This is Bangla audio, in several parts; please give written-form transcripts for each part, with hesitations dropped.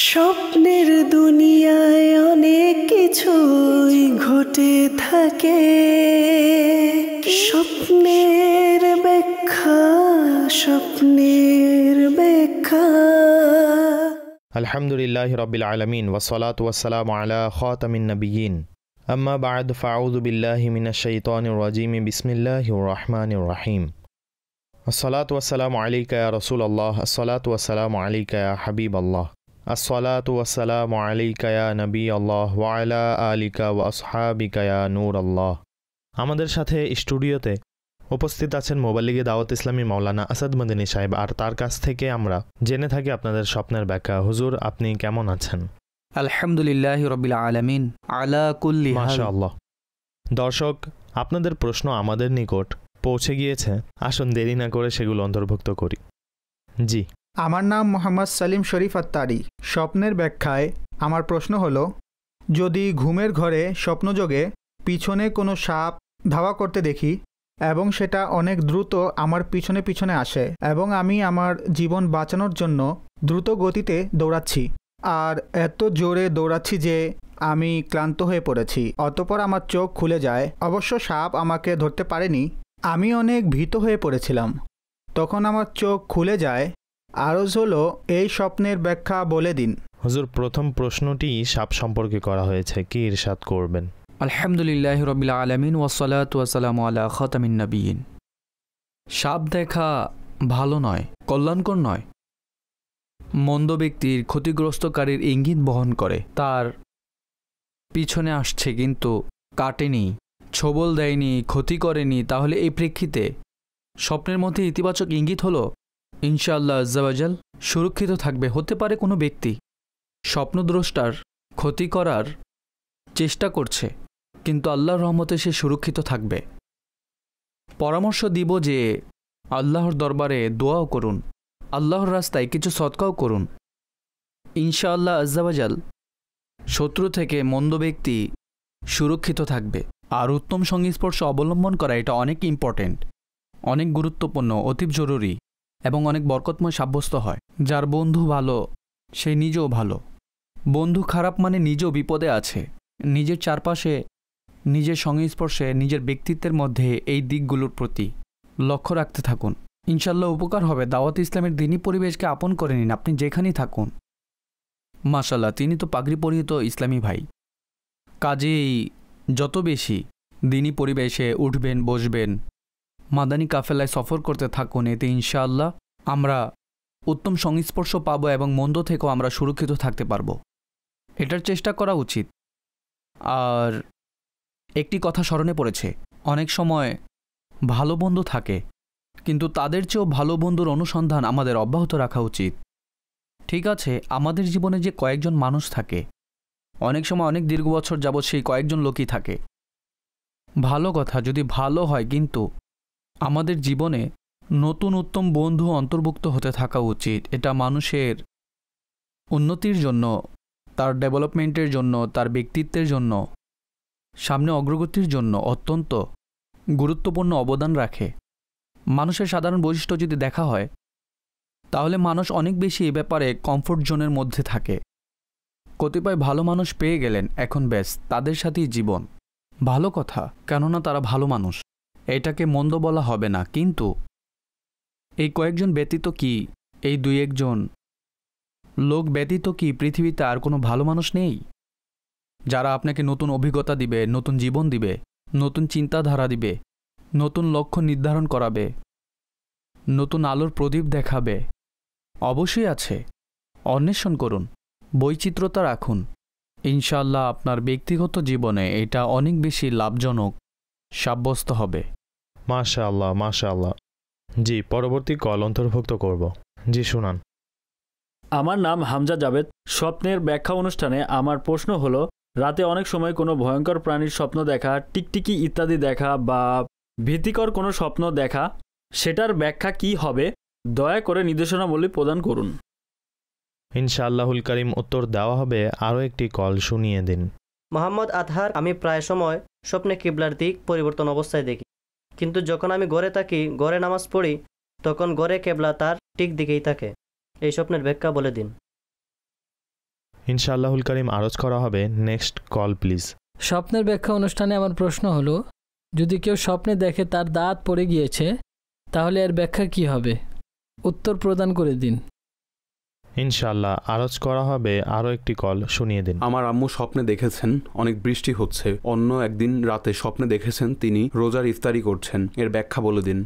স্বপ্নের দুনিয়ায় অনেক কিছুই ঘটে থাকে, স্বপ্নের ব্যাখ্যা, স্বপ্নের ব্যাখ্যা। আলহামদুলিল্লাহি রাব্বিল আলামিন ওয়াসসালাতু ওয়াসসালামু আলা খাতামিন নাবিয়্যিন। আম্মা বা'দ, ফাআউযু বিল্লাহি মিনাশ শাইতানির রাজীম। বিসমিল্লাহির রাহমানির রাহিম। আসসালাতু ওয়াসসালামু আলাইকা ইয়া রাসূলুল্লাহ, আসসালাতু ওয়াসসালামু আলাইকা ইয়া হাবিবাল্লাহ, আসসালাতু ওয়াসসালামু আলাইকা ইয়া নবিয়াল্লাহ ওয়া আলা আলিকা ওয়া আসহাবিকা ইয়া নূরাল্লাহ। আমাদের সাথে স্টুডিওতে উপস্থিত আছেন মোবাল্লিগে দাওয়াত ইসলামী মাওলানা আসাদ মদনী সাহেব, আর তার কাছ থেকে আমরা জেনে থাকি আপনাদের স্বপ্নের ব্যাখ্যা। হুজুর, আপনি কেমন আছেন? আলহামদুলিল্লাহি রাব্বিল আলামিন আলা কুল্লি হাল। মাশাআল্লাহ। দর্শক, আপনাদের প্রশ্ন আমাদের নিকট পৌঁছে গিয়েছে, আসুন দেরি না করে সেগুলো অন্তর্ভুক্ত করি। জি, আমার নাম মোহাম্মদ সালিম শরীফ আত্তারি। স্বপ্নের ব্যাখ্যায় আমার প্রশ্ন হলো, যদি ঘুমের ঘরে স্বপ্নযোগে পিছনে কোনো সাপ ধাওয়া করতে দেখি এবং সেটা অনেক দ্রুত আমার পিছনে পিছনে আসে এবং আমি আমার জীবন বাঁচানোর জন্য দ্রুত গতিতে দৌড়াচ্ছি, আর এত জোরে দৌড়াচ্ছি যে আমি ক্লান্ত হয়ে পড়েছি, অতঃপর আমার চোখ খুলে যায়। অবশ্য সাপ আমাকে ধরতে পারেনি, আমি অনেক ভীত হয়ে পড়েছিলাম। তখন আমার চোখ খুলে যায়। আরজ হলো, এই স্বপ্নের ব্যাখ্যা বলে দিন। হুজুর, প্রথম প্রশ্নটি সাপ সম্পর্কে করা হয়েছে, কি ইরশাদ করবেন? আলহামদুলিল্লাহি রাব্বিল আলামিন ওয়াসসালাতু ওয়াসসালামু আলা খাতামিন নাবিয়্যিন। সাপ দেখা ভালো নয়, কল্যাণকর নয়। মন্দ ব্যক্তির ক্ষতিগ্রস্তকারীর ইঙ্গিত বহন করে। তার পিছনে আসছে কিন্তু কাটেনি, ছোবল দেয়নি, ক্ষতি করেনি। তাহলে এই প্রেক্ষিতে স্বপ্নের মধ্যে ইতিবাচক ইঙ্গিত হলো ইনশাআল্লাহ আজ্জাওয়াজাল সুরক্ষিত থাকবে। হতে পারে কোনো ব্যক্তি স্বপ্নদ্রষ্টার ক্ষতি করার চেষ্টা করছে, কিন্তু আল্লাহর রহমতে সে সুরক্ষিত থাকবে। পরামর্শ দিব যে আল্লাহর দরবারে দোয়াও করুন, আল্লাহর রাস্তায় কিছু সদকাও করুন। ইনশাআল্লাহ আজ্জাওয়াজাল শত্রু থেকে মন্দ ব্যক্তি সুরক্ষিত থাকবে। আর উত্তম সংস্পর্শ অবলম্বন করা, এটা অনেক ইম্পর্টেন্ট, অনেক গুরুত্বপূর্ণ, অতি জরুরি এবং অনেক বরকতময় সাব্যস্ত হয়। যার বন্ধু ভালো সে নিজেও ভালো। বন্ধু খারাপ মানে নিজেও বিপদে আছে। নিজের চারপাশে, নিজের সংস্পর্শে, নিজের ব্যক্তিত্বের মধ্যে এই দিকগুলোর প্রতি লক্ষ্য রাখতে থাকুন। ইনশাল্লাহ উপকার হবে। দাওয়াত ইসলামের দিনী পরিবেশকে আপন করে নিন, আপনি যেখানেই থাকুন। মাশাল্লাহ, তিনি তো পাগড়ি পরিহিত ইসলামী ভাই। কাজেই যত বেশি দিনী পরিবেশে উঠবেন, বসবেন, মাদানী কাফেলায় সফর করতে থাকুন, এতে ইনশাআল্লাহ আমরা উত্তম সংস্পর্শ পাব এবং মন্দ থেকেও আমরা সুরক্ষিত থাকতে পারব। এটার চেষ্টা করা উচিত। আর একটি কথা স্মরণে পড়েছে, অনেক সময় ভালো বন্ধু থাকে, কিন্তু তাদের চেয়েও ভালো বন্ধুর অনুসন্ধান আমাদের অব্যাহত রাখা উচিত। ঠিক আছে, আমাদের জীবনে যে কয়েকজন মানুষ থাকে, অনেক সময় অনেক দীর্ঘ বছর যাবৎ সেই কয়েকজন লোকই থাকে। ভালো কথা, যদি ভালো হয়, কিন্তু আমাদের জীবনে নতুন উত্তম বন্ধু অন্তর্ভুক্ত হতে থাকা উচিত। এটা মানুষের উন্নতির জন্য, তার ডেভেলপমেন্টের জন্য, তার ব্যক্তিত্বের জন্য, সামনে অগ্রগতির জন্য অত্যন্ত গুরুত্বপূর্ণ অবদান রাখে। মানুষের সাধারণ বৈশিষ্ট্য যদি দেখা হয়, তাহলে মানুষ অনেক বেশি এ ব্যাপারে কমফোর্ট জোনের মধ্যে থাকে। কতিপয় ভালো মানুষ পেয়ে গেলেন, এখন ব্যাস তাদের সাথেই জীবন। ভালো কথা, কেননা তারা ভালো মানুষ, এটাকে মন্দ বলা হবে না। কিন্তু এই কয়েকজন ব্যতীত কি, এই দুই একজন লোক ব্যতীত কি পৃথিবীতে আর কোনো ভালো মানুষ নেই, যারা আপনাকে নতুন অভিজ্ঞতা দিবে, নতুন জীবন দিবে, নতুন চিন্তাধারা দিবে, নতুন লক্ষ্য নির্ধারণ করাবে, নতুন আলোর প্রদীপ দেখাবে? অবশ্যই আছে। অন্বেষণ করুন, বৈচিত্র্যতা রাখুন। ইনশাআল্লাহ আপনার ব্যক্তিগত জীবনে এটা অনেক বেশি লাভজনক সাব্যস্ত হবে। মাশাআল্লাহ, মাশাআল্লাহ। জি, পরবর্তী কল অন্তর্ভুক্ত করব। জি, শুনান। আমার নাম হামজা জাবেদ। স্বপ্নের ব্যাখ্যা অনুষ্ঠানে আমার প্রশ্ন হলো, রাতে অনেক সময় কোনো ভয়ঙ্কর প্রাণীর স্বপ্ন দেখা, টিকটিকি ইত্যাদি দেখা বা ভীতিকর কোনো স্বপ্ন দেখা, সেটার ব্যাখ্যা কি হবে? দয়া করে নির্দেশনাবলী প্রদান করুন। ইনশাআল্লাহুল কারীম উত্তর দেওয়া হবে। আরও একটি কল শুনিয়ে দিন। মোহাম্মদ আতহার। আমি প্রায় সময় স্বপ্নে কিবলার দিক পরিবর্তন অবস্থায় দেখি, কিন্তু যখন আমি ঘরে থাকি, ঘরে নামাজ পড়ি, তখন ঘরে কেবলা তার ঠিক দিকেই থাকে। এই স্বপ্নের ব্যাখ্যা বলে দিন। ইনশাআল্লাহুল কারীম আরজ করা হবে। Next call please. স্বপ্নের ব্যাখ্যা অনুষ্ঠানে আমার প্রশ্ন হলো, যদি কেউ স্বপ্নে দেখে তার দাঁত পড়ে গিয়েছে, তাহলে এর ব্যাখ্যা কি হবে? উত্তর প্রদান করে দিন। ইনশাআল্লাহ আরজ করা হবে। আরও একটি কল শুনিয়ে দিন। আমার আম্মু স্বপ্নে দেখেছেন অনেক বৃষ্টি হচ্ছে। অন্য একদিন রাতে স্বপ্নে দেখেছেন তিনি রোজার ইফতারি করছেন। এর ব্যাখ্যা বলে দিন।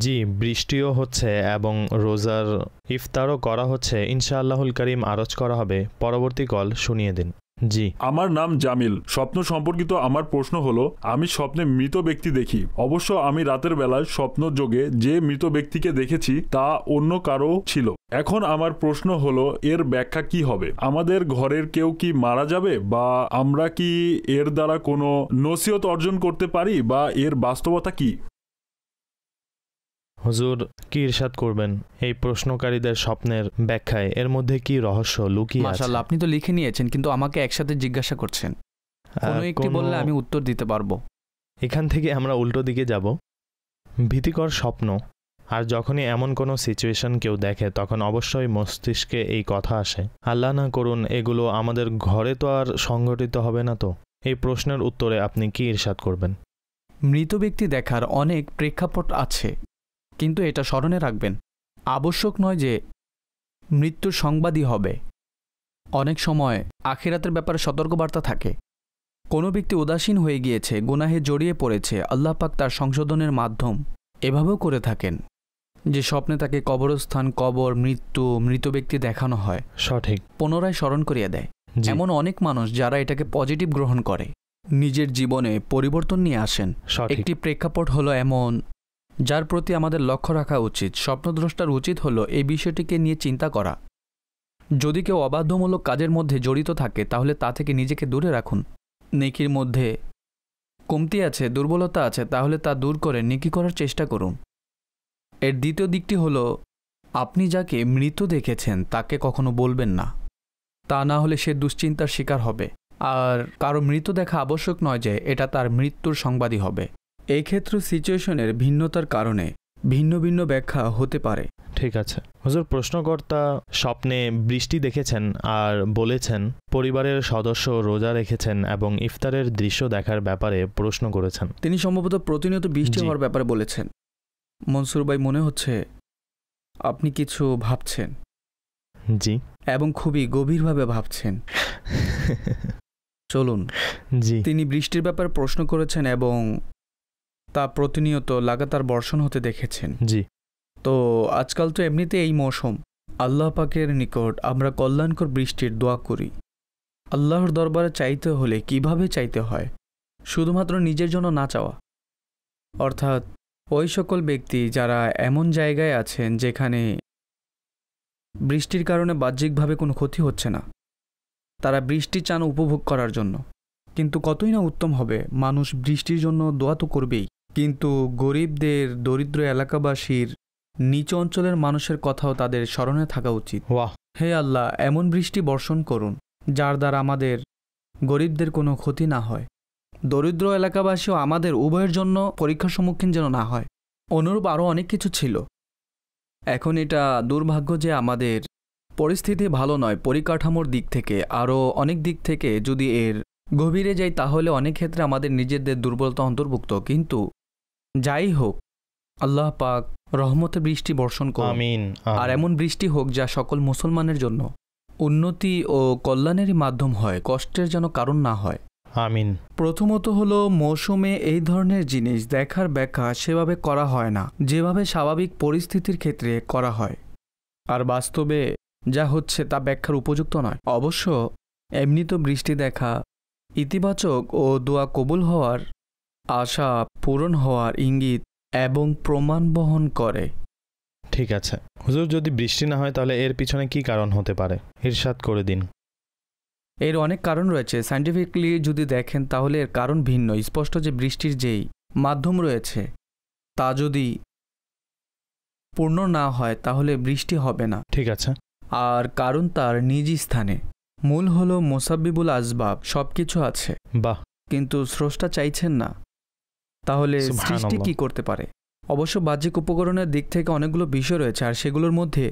জি, বৃষ্টিও হচ্ছে এবং রোজার ইফতারও করা হচ্ছে। ইনশাআল্লাহুল কারীম আরজ করা হবে। পরবর্তী কল শুনিয়ে দিন। জি, আমার নাম জামিল। স্বপ্ন সম্পর্কিত আমার প্রশ্ন হলো, আমি স্বপ্নে মৃত ব্যক্তি দেখি। অবশ্য আমি রাতের বেলায় স্বপ্ন যোগে যে মৃত ব্যক্তিকে দেখেছি তা অন্য কারো ছিল। এখন আমার প্রশ্ন হলো, এর ব্যাখ্যা কি হবে? আমাদের ঘরের কেউ কি মারা যাবে, বা আমরা কি এর দ্বারা কোনো নসিহত অর্জন করতে পারি, বা এর বাস্তবতা কি? হুজুর কি ইরশাদ করবেন এই প্রশ্নকারীদের স্বপ্নের ব্যাখ্যায়? এর মধ্যে কি রহস্য লুকিয়ে আছে? মাশাআল্লাহ, আপনি তো লিখে নিয়েছেন, কিন্তু আমাকে একসাথে জিজ্ঞাসা করছেন। কোনো একটি বললে আমি উত্তর দিতে পারবো। এখান থেকে আমরা উল্টো দিকে যাব। ভীতিকর স্বপ্ন আর যখনই এমন কোনো সিচুয়েশন কেউ দেখে, তখন অবশ্যই মস্তিষ্কে এই কথা আসে, আল্লাহ না করুন এগুলো আমাদের ঘরে তো আর সংঘটিত হবে না। তো এই প্রশ্নের উত্তরে আপনি কি ইরশাদ করবেন? মৃত ব্যক্তি দেখার অনেক প্রেক্ষাপট আছে, কিন্তু এটা স্মরণে রাখবেন, আবশ্যক নয় যে মৃত্যুর সংবাদই হবে। অনেক সময় আখিরাতের ব্যাপারে সতর্কবার্তা থাকে। কোনো ব্যক্তি উদাসীন হয়ে গিয়েছে, গুনাহে জড়িয়ে পড়েছে, আল্লাহ পাক তার সংশোধনের মাধ্যম এভাবেও করে থাকেন যে স্বপ্নে তাকে কবরস্থান, কবর, মৃত্যু, মৃত ব্যক্তি দেখানো হয়, সঠিক পুনরায় স্মরণ করিয়ে দেয়। এমন অনেক মানুষ যারা এটাকে পজিটিভ গ্রহণ করে, নিজের জীবনে পরিবর্তন নিয়ে আসেন। একটি প্রেক্ষাপট হলো এমন যার প্রতি আমাদের লক্ষ্য রাখা উচিত। স্বপ্নদ্রষ্টার উচিত হলো এই বিষয়টিকে নিয়ে চিন্তা করা। যদি কেউ অবাধ্যমূলক কাজের মধ্যে জড়িত থাকে, তাহলে তা থেকে নিজেকে দূরে রাখুন। নেকির মধ্যে কমতি আছে, দুর্বলতা আছে, তাহলে তা দূর করে নেকি করার চেষ্টা করুন। এর দ্বিতীয় দিকটি হলো, আপনি যাকে মৃত দেখেছেন তাকে কখনো বলবেন না, তা না হলে সে দুশ্চিন্তার শিকার হবে। আর কারো মৃত দেখা আবশ্যক নয় যে এটা তার মৃত্যুর সংবাদই হবে। এই ক্ষেত্রে সিচুয়েশনের ভিন্নতার কারণে ভিন্ন ভিন্ন ব্যাখ্যা হতে পারে। ঠিক আছে হুজুর, প্রশ্নকর্তা স্বপ্নে বৃষ্টি দেখেছেন আর বলেছেন পরিবারের সদস্য রোজা রেখেছেন এবং ইফতারের দৃশ্য দেখার ব্যাপারে প্রশ্ন করেছেন। তিনি সম্ভবত প্রতিনিয়ত বৃষ্টি হওয়ার ব্যাপারে বলেছেন। মনসুর ভাই, মনে হচ্ছে আপনি কিছু ভাবছেন। জি, এবং খুবই গভীরভাবে ভাবছেন। চলুন। জি, তিনি বৃষ্টির ব্যাপারে প্রশ্ন করেছেন এবং তা প্রতিনিয়ত লাগাতার বর্ষণ হতে দেখেছেন। জি, তো আজকাল তো এমনিতে এই মৌসুম, আল্লাহ পাকের নিকট আমরা কল্যাণকর বৃষ্টির দোয়া করি। আল্লাহর দরবারে চাইতে হলে কিভাবে চাইতে হয়? শুধুমাত্র নিজের জন্য না চাওয়া, অর্থাৎ ওই সকল ব্যক্তি যারা এমন জায়গায় আছেন যেখানে বৃষ্টির কারণে বাহ্যিকভাবে কোনো ক্ষতি হচ্ছে না, তারা বৃষ্টি চান উপভোগ করার জন্য। কিন্তু কতই না উত্তম হবে, মানুষ বৃষ্টির জন্য দোয়া তো করবেই, কিন্তু গরিবদের, দরিদ্র এলাকাবাসীর, নিচ অঞ্চলের মানুষের কথাও তাদের স্মরণে থাকা উচিত। হে আল্লাহ, এমন বৃষ্টি বর্ষণ করুন যার দ্বারা আমাদের গরিবদের কোনো ক্ষতি না হয়, দরিদ্র এলাকাবাসীও আমাদের উভয়ের জন্য পরীক্ষার সম্মুখীন যেন না হয়। অনুরূপ আরও অনেক কিছু ছিল। এখন এটা দুর্ভাগ্য যে আমাদের পরিস্থিতি ভালো নয় পরিকাঠামোর দিক থেকে, আরও অনেক দিক থেকে যদি এর গভীরে যাই তাহলে অনেক ক্ষেত্রে আমাদের নিজেদের দুর্বলতা অন্তর্ভুক্ত। কিন্তু যাই হোক, আল্লাহ পাক রহমতে বৃষ্টি বর্ষণ করুন, আর এমন বৃষ্টি হোক যা সকল মুসলমানের জন্য উন্নতি ও কল্যাণেরই মাধ্যম হয়, কষ্টের যেন কারণ না হয়। আমিন। প্রথমত হলো, মৌসুমে এই ধরনের জিনিস দেখার ব্যাখ্যা সেভাবে করা হয় না যেভাবে স্বাভাবিক পরিস্থিতির ক্ষেত্রে করা হয়, আর বাস্তবে যা হচ্ছে তা ব্যাখ্যার উপযুক্ত নয়। অবশ্য এমনি তো বৃষ্টি দেখা ইতিবাচক ও দোয়া কবুল হওয়ার, আশা পূরণ হওয়ার ইঙ্গিত এবং প্রমাণ বহন করে। ঠিক আছে হুজুর, যদি বৃষ্টি না হয় তাহলে এর পিছনে কি কারণ হতে পারে ইরশাদ করে দিন। এর অনেক কারণ রয়েছে। সায়েন্টিফিকলি যদি দেখেন তাহলে এর কারণ ভিন্ন। স্পষ্ট যে বৃষ্টির যেই মাধ্যম রয়েছে তা যদি পূর্ণ না হয় তাহলে বৃষ্টি হবে না। ঠিক আছে। আর কারণ তার নিজ স্থানে। মূল হলো মুসাব্বিবুল আসবাব, সব কিছু আছে, বাহ, কিন্তু স্রষ্টা চাইছেন না, তাহলে সৃষ্টি কি করতে পারে? অবশ্য বাহ্যিক উপকরণের দিক থেকে অনেকগুলো বিষয় রয়েছে, আর সেগুলোর মধ্যে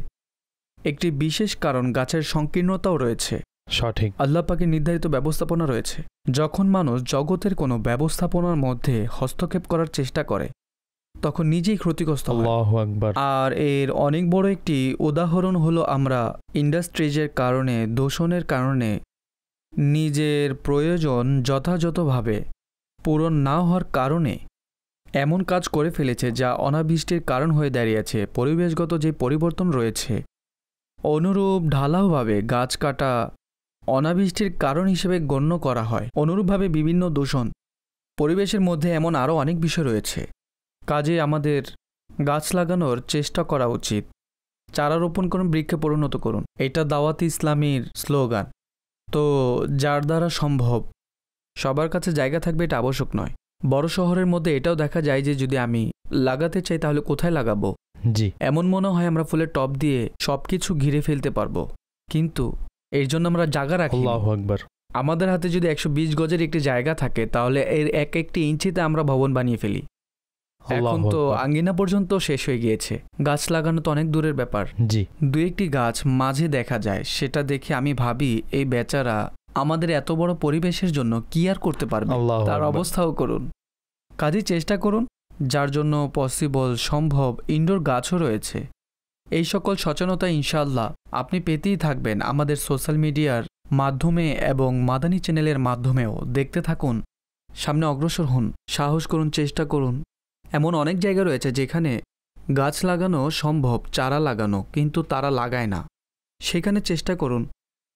একটি বিশেষ কারণ গাছের সংকীর্ণতাও রয়েছে। সঠিক। আল্লাহ পাকের নির্ধারিত ব্যবস্থাপনা রয়েছে। যখন মানুষ জগতের কোনো ব্যবস্থাপনার মধ্যে হস্তক্ষেপ করার চেষ্টা করে তখন নিজেই ক্ষতিগ্রস্ত হয়। আল্লাহু আকবার। আর এর অনেক বড় একটি উদাহরণ হলো আমরা ইন্ডাস্ট্রিজের কারণে, দূষণের কারণে নিজের প্রয়োজন যথাযথভাবে পূরণ না হওয়ার কারণে এমন কাজ করে ফেলেছে যা অনাবৃষ্টির কারণ হয়ে দাঁড়িয়েছে। পরিবেশগত যে পরিবর্তন রয়েছে, অনুরূপ ঢালাওভাবে গাছ কাটা অনাবৃষ্টির কারণ হিসেবে গণ্য করা হয়। অনুরূপভাবে বিভিন্ন দূষণ পরিবেশের মধ্যে এমন আরও অনেক বিষয় রয়েছে। কাজে আমাদের গাছ লাগানোর চেষ্টা করা উচিত। চারা রোপণ করুন, বৃক্ষে পরিণত করুন, এটা দাওয়াত ইসলামীর স্লোগান। তো যার দ্বারা সম্ভব সবার কাছে জায়গা থাকবে এটা আবশ্যক নয়। বড় শহরের মধ্যে এটাও দেখা যায় যে যদি আমি লাগাতে চাই তাহলে কোথায় লাগাবো? জি, এমন মনে হয় আমরা ফুলের টব দিয়ে সব কিছু ঘিরে ফেলতে পারবো, কিন্তু এর জন্য আমরা জায়গা রাখি। আল্লাহু আকবার। আমাদের হাতে যদি 120 গজের একটি জায়গা থাকে তাহলে এর এক একটি ইঞ্চিতে আমরা ভবন বানিয়ে ফেলি। এখন তো আঙ্গিনা পর্যন্ত শেষ হয়ে গিয়েছে, গাছ লাগানো তো অনেক দূরের ব্যাপার। জি, দু একটি গাছ মাঝে দেখা যায়, সেটা দেখে আমি ভাবি এই বেচারা আমাদের এত বড় পরিবেশের জন্য কি আর করতে পারবে, তার অবস্থাও করুন। কাজে চেষ্টা করুন, যার জন্য পসিবল সম্ভব ইনডোর গাছও রয়েছে। এই সকল সচেতনতা ইনশাআল্লাহ আপনি পেতেই থাকবেন আমাদের সোশ্যাল মিডিয়ার মাধ্যমে এবং মাদানী চ্যানেলের মাধ্যমেও। দেখতে থাকুন, সামনে অগ্রসর হন, সাহস করুন, চেষ্টা করুন। এমন অনেক জায়গা রয়েছে যেখানে গাছ লাগানো সম্ভব, চারা লাগানো, কিন্তু তারা লাগায় না। সেখানে চেষ্টা করুন।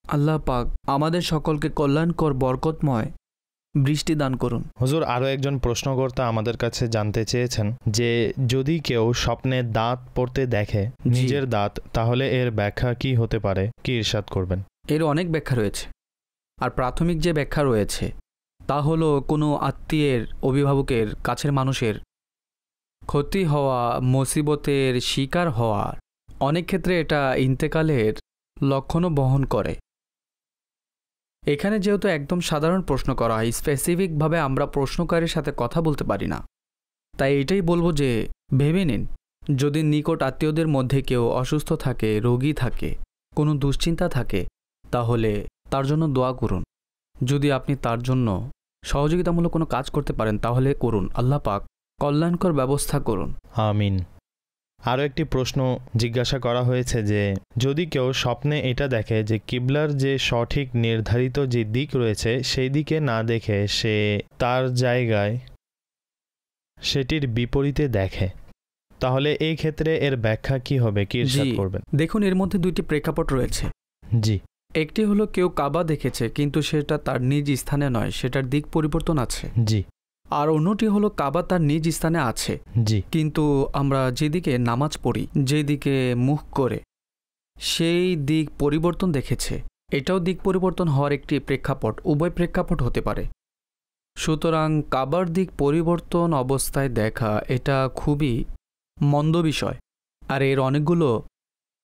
আল্লাহ পাক আমাদের সকলকে কল্যাণকর বরকতময় বৃষ্টি দান করুন। হুজুর, আরও একজন প্রশ্নকর্তা আমাদের কাছে জানতে চেয়েছেন যে যদি কেউ স্বপ্নে দাঁত পড়তে দেখে, নিজের দাঁত, তাহলে এর ব্যাখ্যা কি হতে পারে, কি ইরশাদ করবেন? এর অনেক ব্যাখ্যা রয়েছে, আর প্রাথমিক যে ব্যাখ্যা রয়েছে তা হলো কোনো আত্মীয়ের, অভিভাবকের, কাছের মানুষের ক্ষতি হওয়া, মুসিবতের শিকার হওয়ার, অনেক ক্ষেত্রে এটা ইন্তেকালের লক্ষণও বহন করে। এখানে যেহেতু একদম সাধারণ প্রশ্ন করা হয়, স্পেসিফিকভাবে আমরা প্রশ্নকারীর সাথে কথা বলতে পারি না, তাই এটাই বলবো যে ভেবে নিন, যদি নিকট আত্মীয়দের মধ্যে কেউ অসুস্থ থাকে, রোগী থাকে, কোনো দুশ্চিন্তা থাকে, তাহলে তার জন্য দোয়া করুন। যদি আপনি তার জন্য সহযোগিতামূলক কোনো কাজ করতে পারেন তাহলে করুন। আল্লাহ পাক কল্যাণকর ব্যবস্থা করুন। আমিন। আরও একটি প্রশ্ন জিজ্ঞাসা করা হয়েছে যে যদি কেউ স্বপ্নে এটা দেখে যে কিবলার যে সঠিক নির্ধারিত যে দিক রয়েছে সেই দিকে না দেখে সে তার জায়গায় সেটির বিপরীতে দেখে, তাহলে এই ক্ষেত্রে এর ব্যাখ্যা কি হবে, কি ইরশাদ করবেন? দেখুন, এর মধ্যে দুইটি প্রেক্ষাপট রয়েছে। জি। একটি হলো কেউ কাবা দেখেছে কিন্তু সেটা তার নিজ স্থানে নয়, সেটার দিক পরিবর্তন আছে। জি। আর অন্যটি হলো কাবা তার নিজ স্থানে আছে, জি, কিন্তু আমরা যেদিকে নামাজ পড়ি, যেদিকে মুখ করে, সেই দিক পরিবর্তন দেখেছে। এটাও দিক পরিবর্তন হওয়ার একটি প্রেক্ষাপট, উভয় প্রেক্ষাপট হতে পারে। সুতরাং কাবার দিক পরিবর্তন অবস্থায় দেখা এটা খুবই মন্দ বিষয়, আর এর অনেকগুলো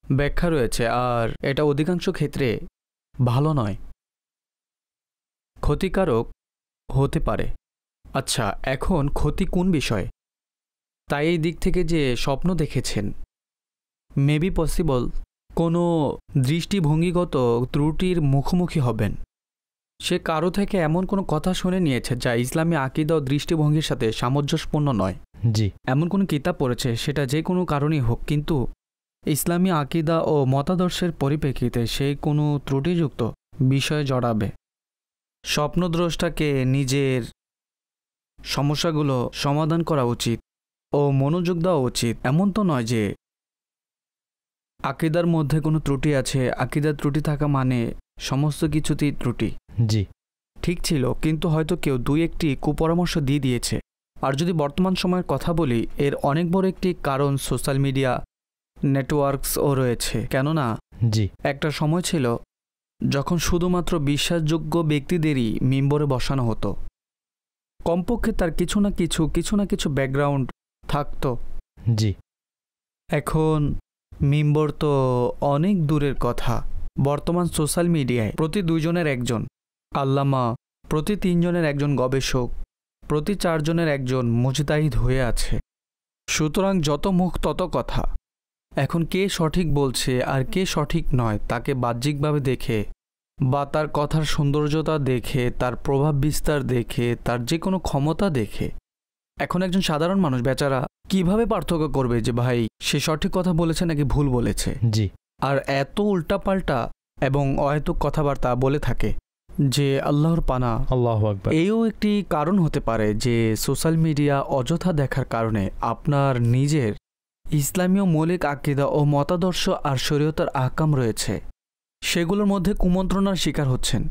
ব্যাখ্যা রয়েছে, আর এটা অধিকাংশ ক্ষেত্রে ভালো নয়, ক্ষতিকারক হতে পারে। আচ্ছা, এখন ক্ষতি কোন বিষয়? তাই এই দিক থেকে যে স্বপ্ন দেখেছেন, মেবি পসিবল কোনো দৃষ্টিভঙ্গিগত ত্রুটির মুখোমুখি হবেন। সে কারো থেকে এমন কোনো কথা শুনে নিয়েছে যা ইসলামী আকিদা ও দৃষ্টিভঙ্গির সাথে সামঞ্জস্যপূর্ণ নয়। জি। এমন কোনো কিতাব পড়েছে, সেটা যে কোনো কারণেই হোক, কিন্তু ইসলামী আকিদা ও মতাদর্শের পরিপ্রেক্ষিতে সেই কোনো ত্রুটিযুক্ত বিষয়ে জড়াবে। স্বপ্নদ্রষ্টাকে নিজের সমস্যাগুলো সমাধান করা উচিত ও মনোযোগ দেওয়া উচিত। এমন তো নয় যে আকিদার মধ্যে কোনো ত্রুটি আছে, আকিদার ত্রুটি থাকা মানে সমস্ত কিছুতেই ত্রুটি। জি, ঠিক ছিল, কিন্তু হয়তো কেউ দুই একটি কুপরামর্শ দিয়ে দিয়েছে। আর যদি বর্তমান সময়ের কথা বলি, এর অনেক বড় একটি কারণ সোশ্যাল মিডিয়া নেটওয়ার্কসও রয়েছে। কেননা জি, একটা সময় ছিল যখন শুধুমাত্র বিশ্বাসযোগ্য ব্যক্তিদেরই মিম্বরে বসানো হতো, কমপক্ষে তার কিছু না কিছু ব্যাকগ্রাউন্ড থাকতো। জি। এখন মিম্বর তো অনেক দূরের কথা। বর্তমান সোশ্যাল মিডিয়ায় প্রতি 2 জনের একজন আল্লামা, প্রতি 3 জনের একজন গবেষক, প্রতি 4 জনের একজন মুজতাহিদ হয়ে আছে। সুতরাং যত মুখ তত কথা। এখন কে সঠিক বলছে আর কে সঠিক নয় তাকে বাহ্যিকভাবে দেখে বা তার কথার সৌন্দর্যতা দেখে, তার প্রভাব বিস্তার দেখে, তার যে কোনো ক্ষমতা দেখে, এখন একজন সাধারণ মানুষ বেচারা কিভাবে পার্থক্য করবে যে ভাই সে সঠিক কথা বলেছে নাকি ভুল বলেছে? জি। আর এত উল্টাপাল্টা এবং অহেতুক কথাবার্তা বলে থাকে যে আল্লাহর পানা। আল্লাহু আকবার। এইও একটি কারণ হতে পারে যে সোশ্যাল মিডিয়া অযথা দেখার কারণে আপনার নিজের ইসলামীয় মৌলিক আকীদা ও মতাদর্শ আর শরীয়তের আহকাম রয়েছে, সেগুলোর মধ্যে কুমন্ত্রণার শিকার হচ্ছেন।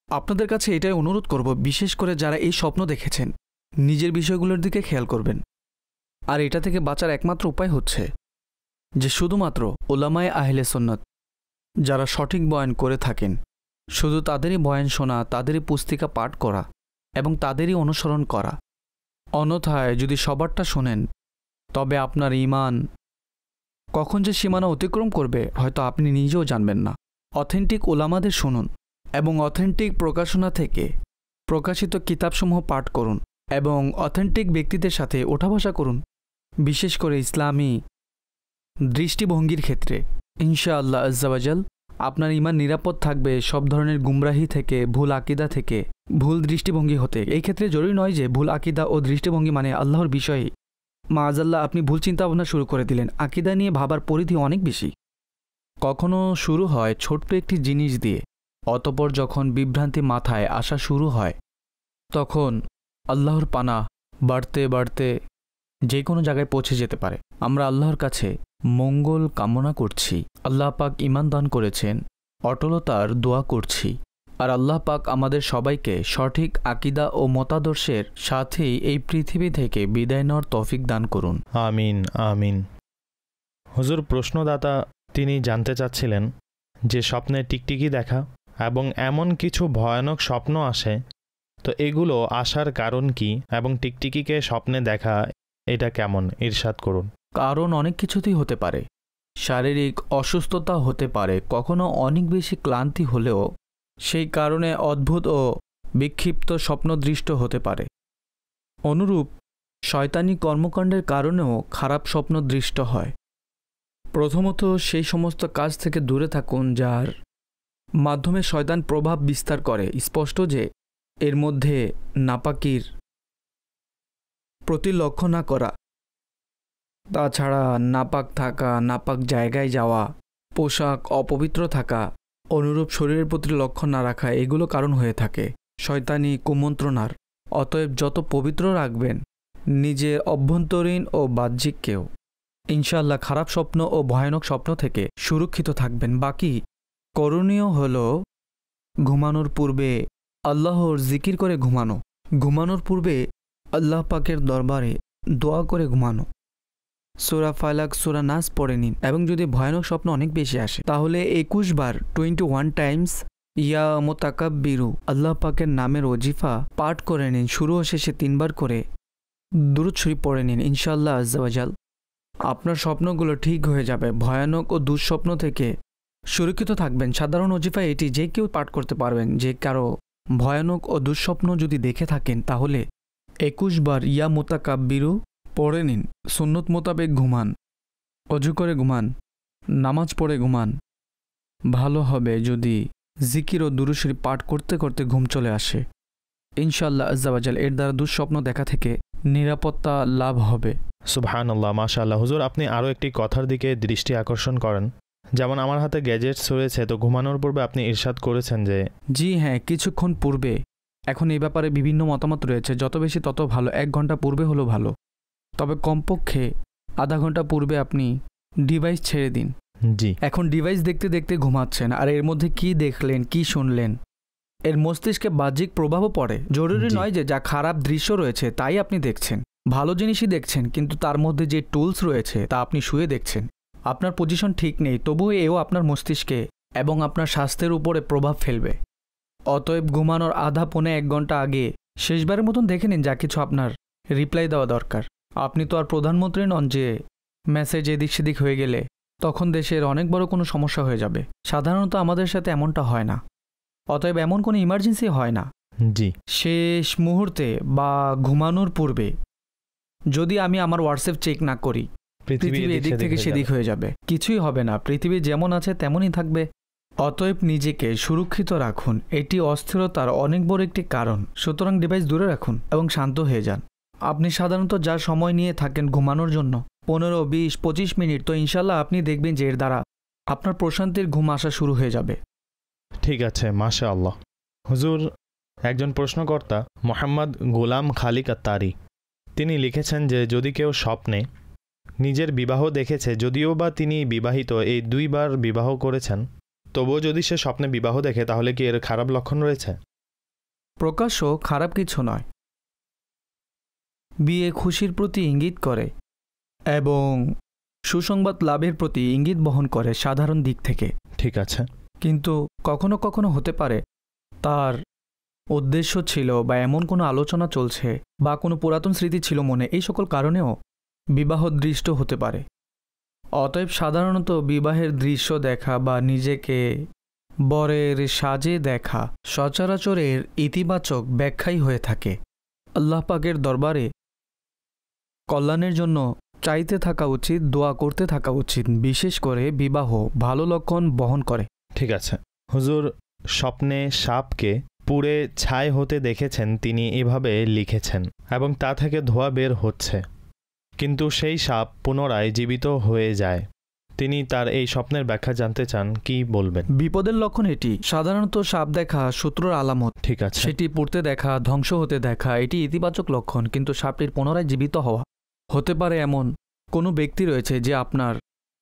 আপনাদের কাছে এটাই অনুরোধ করব, বিশেষ করে যারা এই স্বপ্ন দেখেছেন, নিজের বিষয়গুলোর দিকে খেয়াল করবেন। আর এটা থেকে বাঁচার একমাত্র উপায় হচ্ছে যে শুধুমাত্র উলামায়ে আহলে সুন্নাত যারা সঠিক বয়ান করে থাকেন, শুধু তাদেরই বয়ান শোনা, তাদেরই পুস্তিকা পাঠ করা এবং তাদেরই অনুসরণ করা। অন্যথায় যদি সবারটা শোনেন, তবে আপনার ঈমান কখন যে সীমানা অতিক্রম করবে হয়তো আপনি নিজেও জানবেন না। অথেন্টিক উলামাদের শুনুন এবং অথেন্টিক প্রকাশনা থেকে প্রকাশিত কিতাবসমূহ পাঠ করুন এবং অথেন্টিক ব্যক্তিদের সাথে ওঠা বসা করুন, বিশেষ করে ইসলামী দৃষ্টিভঙ্গির ক্ষেত্রে। ইনশাআল্লাহ আজ্জাওয়াজাল আপনার ঈমান নিরাপদ থাকবে সব ধরনের গুমরাহি থেকে, ভুল আকীদা থেকে, ভুল দৃষ্টিভঙ্গি হতে। এই ক্ষেত্রে জরুরি নয় যে ভুল আকীদা ও দৃষ্টিভঙ্গি মানে আল্লাহর বিষয়ে মাআজাল্লাহ আপনি ভুল চিন্তা ভাবনা শুরু করে দিলেন। আকীদা নিয়ে ভাবার পরিধি অনেক বেশি। কখনো শুরু হয় ছোট্ট একটি জিনিস দিয়ে, অতঃপর যখন বিভ্রান্তি মাথায় আসা শুরু হয়, তখন আল্লাহর পানা বাড়তে বাড়তে যে কোনো জায়গায় পৌঁছে যেতে পারে। আমরা আল্লাহর কাছে মঙ্গল কামনা করছি। আল্লাহ পাক ঈমান দান করেছেন, অটলতার দোয়া করছি। আর আল্লাহ পাক আমাদের সবাইকে সঠিক আকীদা ও মতাদর্শের সাথেই এই পৃথিবী থেকে বিদায় নেওয়ার তৌফিক দান করুন। আমিন আমিন। হুজুর, প্রশ্নদাতা তিনি জানতে চাচ্ছিলেন যে স্বপ্নে টিকটিকি দেখা এবং এমন কিছু ভয়ানক স্বপ্ন আসে, তো এগুলো আসার কারণ কি এবং টিকটিকিকে স্বপ্নে দেখা এটা কেমন, ইরশাদ করুন। কারণ অনেক কিছুতেই হতে পারে। শারীরিক অসুস্থতা হতে পারে, কখনো অনেক বেশি ক্লান্তি হলেও সেই কারণে অদ্ভুত ও বিক্ষিপ্ত স্বপ্নদৃষ্ট হতে পারে। অনুরূপ শয়তানি কর্মকাণ্ডের কারণেও খারাপ স্বপ্ন দৃষ্ট হয়। প্রথমত সেই সমস্ত কাজ থেকে দূরে থাকুন যার মাধ্যমে শয়তান প্রভাব বিস্তার করে। স্পষ্ট যে এর মধ্যে নাপাকির প্রতি লক্ষ্য না করা, তাছাড়া নাপাক থাকা, নাপাক জায়গায় যাওয়া, পোশাক অপবিত্র থাকা, অনুরূপ শরীরের প্রতি লক্ষ্য না রাখা, এগুলো কারণ হয়ে থাকে শয়তানি কুমন্ত্রণার। অতএব যত পবিত্র রাখবেন নিজের অভ্যন্তরীণ ও বাহ্যিককেও, ইনশাআল্লাহ খারাপ স্বপ্ন ও ভয়ানক স্বপ্ন থেকে সুরক্ষিত থাকবেন। বাকি করণীয় হল ঘুমানোর পূর্বে আল্লাহর জিকির করে ঘুমানো, ঘুমানোর পূর্বে আল্লাহ পাকের দরবারে দোয়া করে ঘুমানো, সূরা ফালাক, সূরা নাস পড়ে নিন। এবং যদি ভয়ানক স্বপ্ন অনেক বেশি আসে তাহলে 21 বার 21 টাইমস ইয়া মুতাকাব্বিরু আল্লাহ পাকের নামের ওজিফা পাঠ করে নিন। শুরু ও শেষে 3 বার করে দুরূদ শরীফ পড়ে নিন। ইনশাআল্লাহ আজ্জাওয়াজাল আপনার স্বপ্নগুলো ঠিক হয়ে যাবে। ভয়ানক ও দুঃস্বপ্ন থেকে সুরক্ষিত থাকবেন। সাধারণ ওজিফা এটি যে কেউ পাঠ করতে পারবেন। যে কারো ভয়ানক ও দুঃস্বপ্ন যদি দেখে থাকেন তাহলে 21 বার ইয়া মুতাকাব্বিরু পড়ে নিন। সুন্নত মোতাবেক ঘুমান, অজু করে ঘুমান, নামাজ পড়ে ঘুমান। ভালো হবে যদি জিকির ও দুরূদ শরীফ পাঠ করতে করতে ঘুম চলে আসে। ইনশাআল্লাহ আজ্জাওয়াজাল এর দ্বারা দুঃস্বপ্ন দেখা থেকে নিরাপত্তা লাভ হবে। সুবহানাল্লাহ, মাশাআল্লাহ। হুজুর, আপনি আরও একটি কথার দিকে দৃষ্টি আকর্ষণ করেন, যেমন আমার হাতে গ্যাজেটস রয়েছে, তো ঘুমানোর পূর্বে আপনি ইরশাদ করেছেন যে জি হ্যাঁ, কিছুক্ষণ পূর্বে। এখন এই ব্যাপারে বিভিন্ন মতামত রয়েছে, যত বেশি তত ভালো। 1 ঘন্টা পূর্বে হলো ভালো, তবে কমপক্ষে আধা ঘন্টা পূর্বে আপনি ডিভাইস ছেড়ে দিন। জি। এখন ডিভাইস দেখতে দেখতে ঘুমাচ্ছেন, আর এর মধ্যে কি দেখলেন, কি শুনলেন, এর মস্তিষ্কে বাহ্যিক প্রভাবও পড়ে। জরুরি নয় যে যা খারাপ দৃশ্য রয়েছে তাই আপনি দেখছেন, ভালো জিনিসই দেখছেন, কিন্তু তার মধ্যে যে টুলস রয়েছে তা আপনি শুয়ে দেখছেন। আপনার পজিশন ঠিক নেই, তবুও এও আপনার মস্তিষ্কে এবং আপনার স্বাস্থ্যের উপরে প্রভাব ফেলবে। অতএব ঘুমানোর আধা পৌনে 1 ঘন্টা আগে শেষবারের মতন দেখে নিন যা কিছু আপনার রিপ্লাই দেওয়া দরকার। আপনি তো আর প্রধানমন্ত্রী নন যে মেসেজ এদিক সেদিক হয়ে গেলে তখন দেশের অনেক বড় কোনো সমস্যা হয়ে যাবে। সাধারণত আমাদের সাথে এমনটা হয় না। অতএব এমন কোনো ইমার্জেন্সি হয় না। জি। শেষ মুহূর্তে বা ঘুমানোর পূর্বে যদি আমি আমার হোয়াটসঅ্যাপ চেক না করি, পৃথিবী এদিক থেকে সেদিক হয়ে যাবে। কিছুই হবে না, পৃথিবী যেমন আছে তেমনই থাকবে। অতএব নিজেকে সুরক্ষিত রাখুন, এটি অস্থিরতার অনেক বড় একটি কারণ। সুতরাং ডিভাইস দূরে রাখুন এবং শান্ত হয়ে যান। আপনি সাধারণত যা সময় নিয়ে থাকেন ঘুমানোর জন্য 15, 20, 25 মিনিট, তো ইনশাল্লাহ আপনি দেখবেন যে এর দ্বারা আপনার প্রশান্তির ঘুম আসা শুরু হয়ে যাবে। ঠিক আছে, মাশা আল্লাহ। হুজুর, একজন প্রশ্নকর্তা মোহাম্মদ গোলাম খালিক আত্তারি তিনি লিখেছেন যে যদি কেউ স্বপ্নে নিজের বিবাহ দেখেছে, যদিও বা তিনি বিবাহিত, এই 2 বার বিবাহ করেছেন, তবুও যদি সে স্বপ্নে বিবাহ দেখে তাহলে কি এর খারাপ লক্ষণ রয়েছে? প্রকাশ্য খারাপ কিছু নয়। বিয়ে খুশির প্রতি ইঙ্গিত করে এবং সুসংবাদ লাভের প্রতি ইঙ্গিত বহন করে সাধারণ দিক থেকে। ঠিক আছে, কিন্তু কখনো কখনো হতে পারে তার উদ্দেশ্য ছিল বা এমন কোনো আলোচনা চলছে বা কোনো পুরাতন স্মৃতি ছিল মনে, এই সকল কারণেও বিবাহ দৃষ্ট হতে পারে। অতএব সাধারণত বিবাহের দৃশ্য দেখা বা নিজেকে বরের সাজে দেখা সচরাচরের ইতিবাচক ব্যাখ্যাই হয়ে থাকে। আল্লাহ পাকের দরবারে কল্যাণের জন্য চাইতে থাকা উচিত, দোয়া করতে থাকা উচিত। বিশেষ করে বিবাহ ভালো লক্ষণ বহন করে। ঠিক আছে। হুজুর, স্বপ্নে সাপকে পুড়ে ছাই হতে দেখেছেন, তিনি এভাবে লিখেছেন, এবং তা থেকে ধোঁয়া বের হচ্ছে, কিন্তু সেই সাপ পুনরায় জীবিত হয়ে যায়। তিনি তার এই স্বপ্নের ব্যাখ্যা জানতে চান, কি বলবেন? বিপদের লক্ষণ এটি। সাধারণত সাপ দেখা শত্রুর আলামত। ঠিক আছে। সেটি পুড়তে দেখা, ধ্বংস হতে দেখা, এটি ইতিবাচক লক্ষণ। কিন্তু সাপটির পুনরায় জীবিত হওয়া, হতে পারে এমন কোনো ব্যক্তি রয়েছে যে আপনার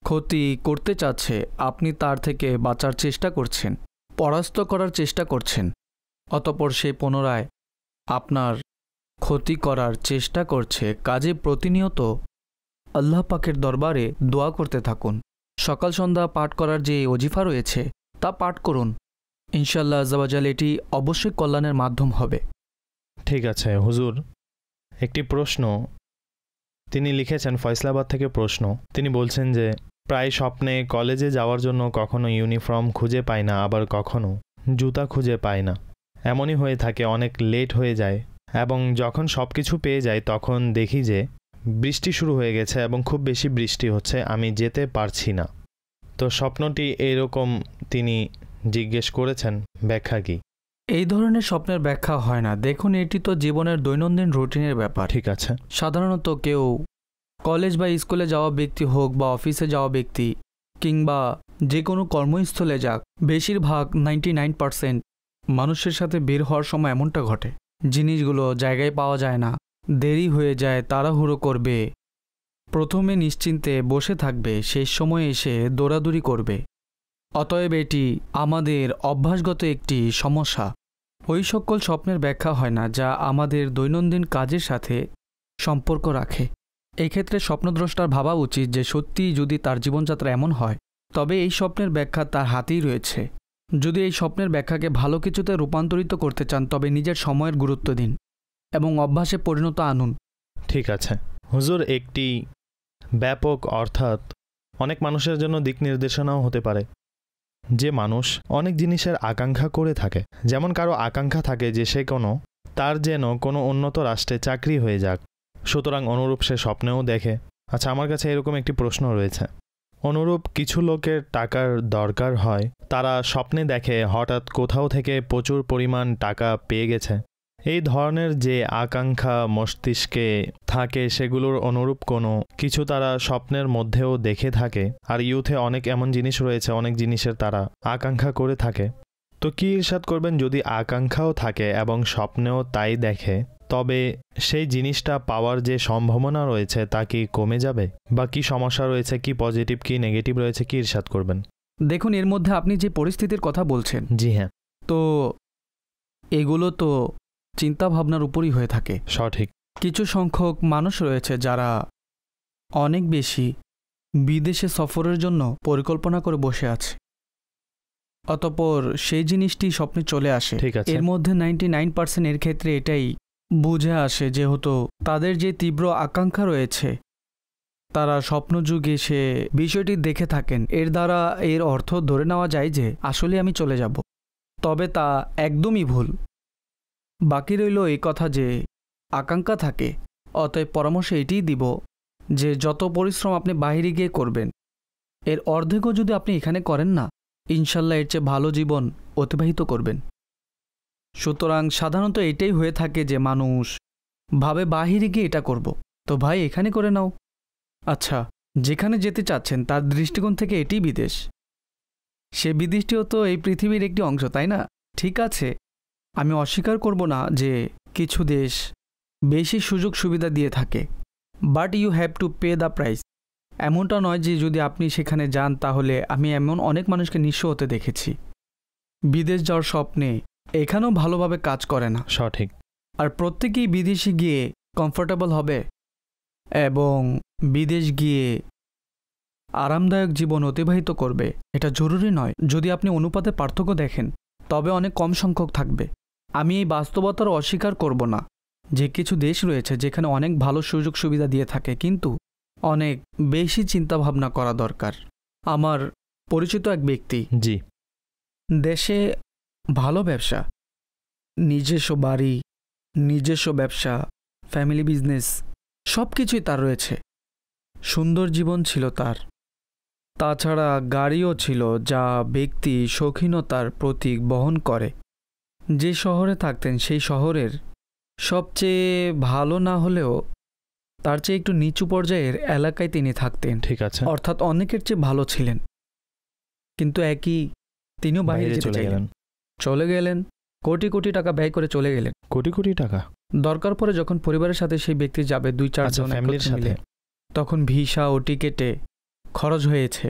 ক্ষতি করতে চাচ্ছে, আপনি তার থেকে বাঁচার চেষ্টা করছেন, পরাস্ত করার চেষ্টা করছেন, অতঃপর সে পুনরায় আপনার ক্ষতি করার চেষ্টা করছে। কাজে প্রতিনিয়ত আল্লাহ পাকের দরবারে দোয়া করতে থাকুন। সকাল সন্ধ্যা পাঠ করার যে ওজিফা রয়েছে তা পাঠ করুন। ইনশাআল্লাহ আযাওয়াজাল এটি অবশ্যই কল্যাণের মাধ্যম হবে। ঠিক আছে হুজুর, একটি প্রশ্ন তিনি লিখেছেন, ফয়সলাবাদ থেকে প্রশ্ন। তিনি বলছেন যে প্রায় স্বপ্নে কলেজে যাওয়ার জন্য কখনো ইউনিফর্ম খুঁজে পাই না, আবার কখনো জুতা খুঁজে পাই না। এমনই হয়ে থাকে, অনেক লেট হয়ে যায়, এবং যখন সব কিছু পেয়ে যাই তখন দেখি যে বৃষ্টি শুরু হয়ে গেছে এবং খুব বেশি বৃষ্টি হচ্ছে, আমি যেতে পারছি না। তো স্বপ্নটি এরকম তিনি জিজ্ঞেস করেছেন, ব্যাখ্যা কি? এই ধরনের স্বপ্নের ব্যাখ্যা হয় না। দেখুন, এটি তো জীবনের দৈনন্দিন রুটিনের ব্যাপার। ঠিক আছে। সাধারণত কেউ কলেজ বা স্কুলে যাওয়া ব্যক্তি হোক বা অফিসে যাওয়া ব্যক্তি কিংবা যে কোনো কর্মস্থলে যাক, বেশিরভাগ 99% মানুষের সাথে বের হওয়ার সময় এমনটা ঘটে, জিনিসগুলো জায়গায় পাওয়া যায় না, দেরি হয়ে যায়, তাড়াহুড়ো করবে, প্রথমে নিশ্চিন্তে বসে থাকবে, শেষ সময়ে এসে দৌড়াদৌড়ি করবে। অতএব এটি আমাদের অভ্যাসগত একটি সমস্যা। ওই সকল স্বপ্নের ব্যাখ্যা হয় না যা আমাদের দৈনন্দিন কাজের সাথে সম্পর্ক রাখে। এক্ষেত্রে স্বপ্নদ্রষ্টার ভাবা উচিত যে সত্যিই যদি তার জীবনযাত্রা এমন হয় তবে এই স্বপ্নের ব্যাখ্যা তার হাতেই রয়েছে। যদি এই স্বপ্নের ব্যাখ্যাকে ভালো কিছুতে রূপান্তরিত করতে চান তবে নিজের সময়ের গুরুত্ব দিন এবং অভ্যাসে পরিণত আনুন। ঠিক আছে হুজুর, একটি ব্যাপক অর্থাৎ অনেক মানুষের জন্য দিক নির্দেশনাও হতে পারে। যে মানুষ অনেক জিনিসের আকাঙ্ক্ষা করে থাকে, যেমন কারো আকাঙ্ক্ষা থাকে যে সে তার যেন কোনো উন্নত রাষ্ট্রে চাকরি হয়ে যাক, সুতরাং অনুরূপ সে স্বপ্নেও দেখে। আচ্ছা, আমার কাছে এরকম একটি প্রশ্ন রয়েছে। অনুরূপ কিছু লোকের টাকার দরকার হয়, তারা স্বপ্নে দেখে হঠাৎ কোথাও থেকে প্রচুর পরিমাণ টাকা পেয়ে গেছে। এই ধরনের যে আকাঙ্ক্ষা মস্তিষ্কে থাকে সেগুলোর অনুরূপ কোনো কিছু তারা স্বপ্নের মধ্যেও দেখে থাকে। আর ইউথে অনেক এমন জিনিস রয়েছে, অনেক জিনিসের তারা আকাঙ্ক্ষা করে থাকে। তো কি ইরশাদ করবেন, যদি আকাঙ্ক্ষাও থাকে এবং স্বপ্নেও তাই দেখে, তবে সেই জিনিসটা পাওয়ার যে সম্ভাবনা রয়েছে তা কি কমে যাবে, বা কি সমস্যা রয়েছে, কি পজিটিভ কি নেগেটিভ রয়েছে, কি ইরশাদ করবেন? দেখুন, এর মধ্যে আপনি যে পরিস্থিতির কথা বলছেন, জি হ্যাঁ, তো এগুলো তো চিন্তা ভাবনার উপরই হয়ে থাকে। সঠিক। কিছু সংখ্যক মানুষ রয়েছে যারা অনেক বেশি বিদেশে সফরের জন্য পরিকল্পনা করে বসে আছে, অতঃপর সেই জিনিসটি স্বপ্নে চলে আসে। ঠিক আছে। এর মধ্যে 99% এর ক্ষেত্রে এটাই বুঝে আসে, যেহেতু তাদের যে তীব্র আকাঙ্ক্ষা রয়েছে তারা স্বপ্নযুগে সে বিষয়টি দেখে থাকেন। এর দ্বারা এর অর্থ ধরে নেওয়া যায় যে আসলে আমি চলে যাব, তবে তা একদমই ভুল। বাকি রইল এই কথা যে আকাঙ্ক্ষা থাকে। অতএব পরামর্শ এটিই দিব যে যত পরিশ্রম আপনি বাইরে গিয়ে করবেন, এর অর্ধেকও যদি আপনি এখানে করেন না, ইনশাল্লাহ এর চেয়ে ভালো জীবন অতিবাহিত করবেন। সুতরাং সাধারণত এটাই হয়ে থাকে যে মানুষ ভাবে বাহিরে গিয়ে এটা করব, তো ভাই এখানে করে নাও। আচ্ছা, যেখানে যেতে চাচ্ছেন তার দৃষ্টিকোণ থেকে এটি বিদেশ, সে বিদেশটিও তো এই পৃথিবীর একটি অংশ, তাই না? ঠিক আছে, আমি অস্বীকার করব না যে কিছু দেশ বেশি সুযোগ সুবিধা দিয়ে থাকে, but you have to pay the price. এমনটা নয় যে যদি আপনি সেখানে যান তাহলে, আমি এমন অনেক মানুষকে নিঃস্ব হতে দেখেছি বিদেশ যাওয়ার স্বপ্নে, এখানেও ভালোভাবে কাজ করে না। সঠিক। আর প্রত্যেকেই বিদেশে গিয়ে কমফোর্টেবল হবে এবং বিদেশ গিয়ে আরামদায়ক জীবন অতিবাহিত করবে, এটা জরুরি নয়। যদি আপনি অনুপাতে পার্থক্য দেখেন তবে অনেক কম সংখ্যক থাকবে। আমি এই বাস্তবতার অস্বীকার করব না যে কিছু দেশ রয়েছে যেখানে অনেক ভালো সুযোগ সুবিধা দিয়ে থাকে, কিন্তু অনেক বেশি চিন্তাভাবনা করা দরকার। আমার পরিচিত এক ব্যক্তি, জি, দেশে ভালো ব্যবসা, নিজস্ব বাড়ি, নিজস্ব ব্যবসা, ফ্যামিলি বিজনেস, সব কিছুই তার রয়েছে, সুন্দর জীবন ছিল তার। তাছাড়া গাড়িও ছিল যা ব্যক্তি শৌখিনতার প্রতীক বহন করে। যে শহরে থাকতেন সেই শহরের সবচেয়ে ভালো না হলেও তার চেয়ে একটু নিচু পর্যায়ের এলাকায় তিনি থাকতেন। ঠিক আছে, অর্থাৎ অনেকের চেয়ে ভালো ছিলেন, কিন্তু একই তিনিও বাইরে চলে গেলেন, কোটি কোটি টাকা ব্যয় করে চলে গেলেন। কোটি কোটি টাকা দরকার পড়ে যখন পরিবারের সাথে সেই ব্যক্তি যাবে, 2-4 জন ফ্যামিলির সাথে, তখন ভিসা ও টিকেটে খরচ হয়েছে।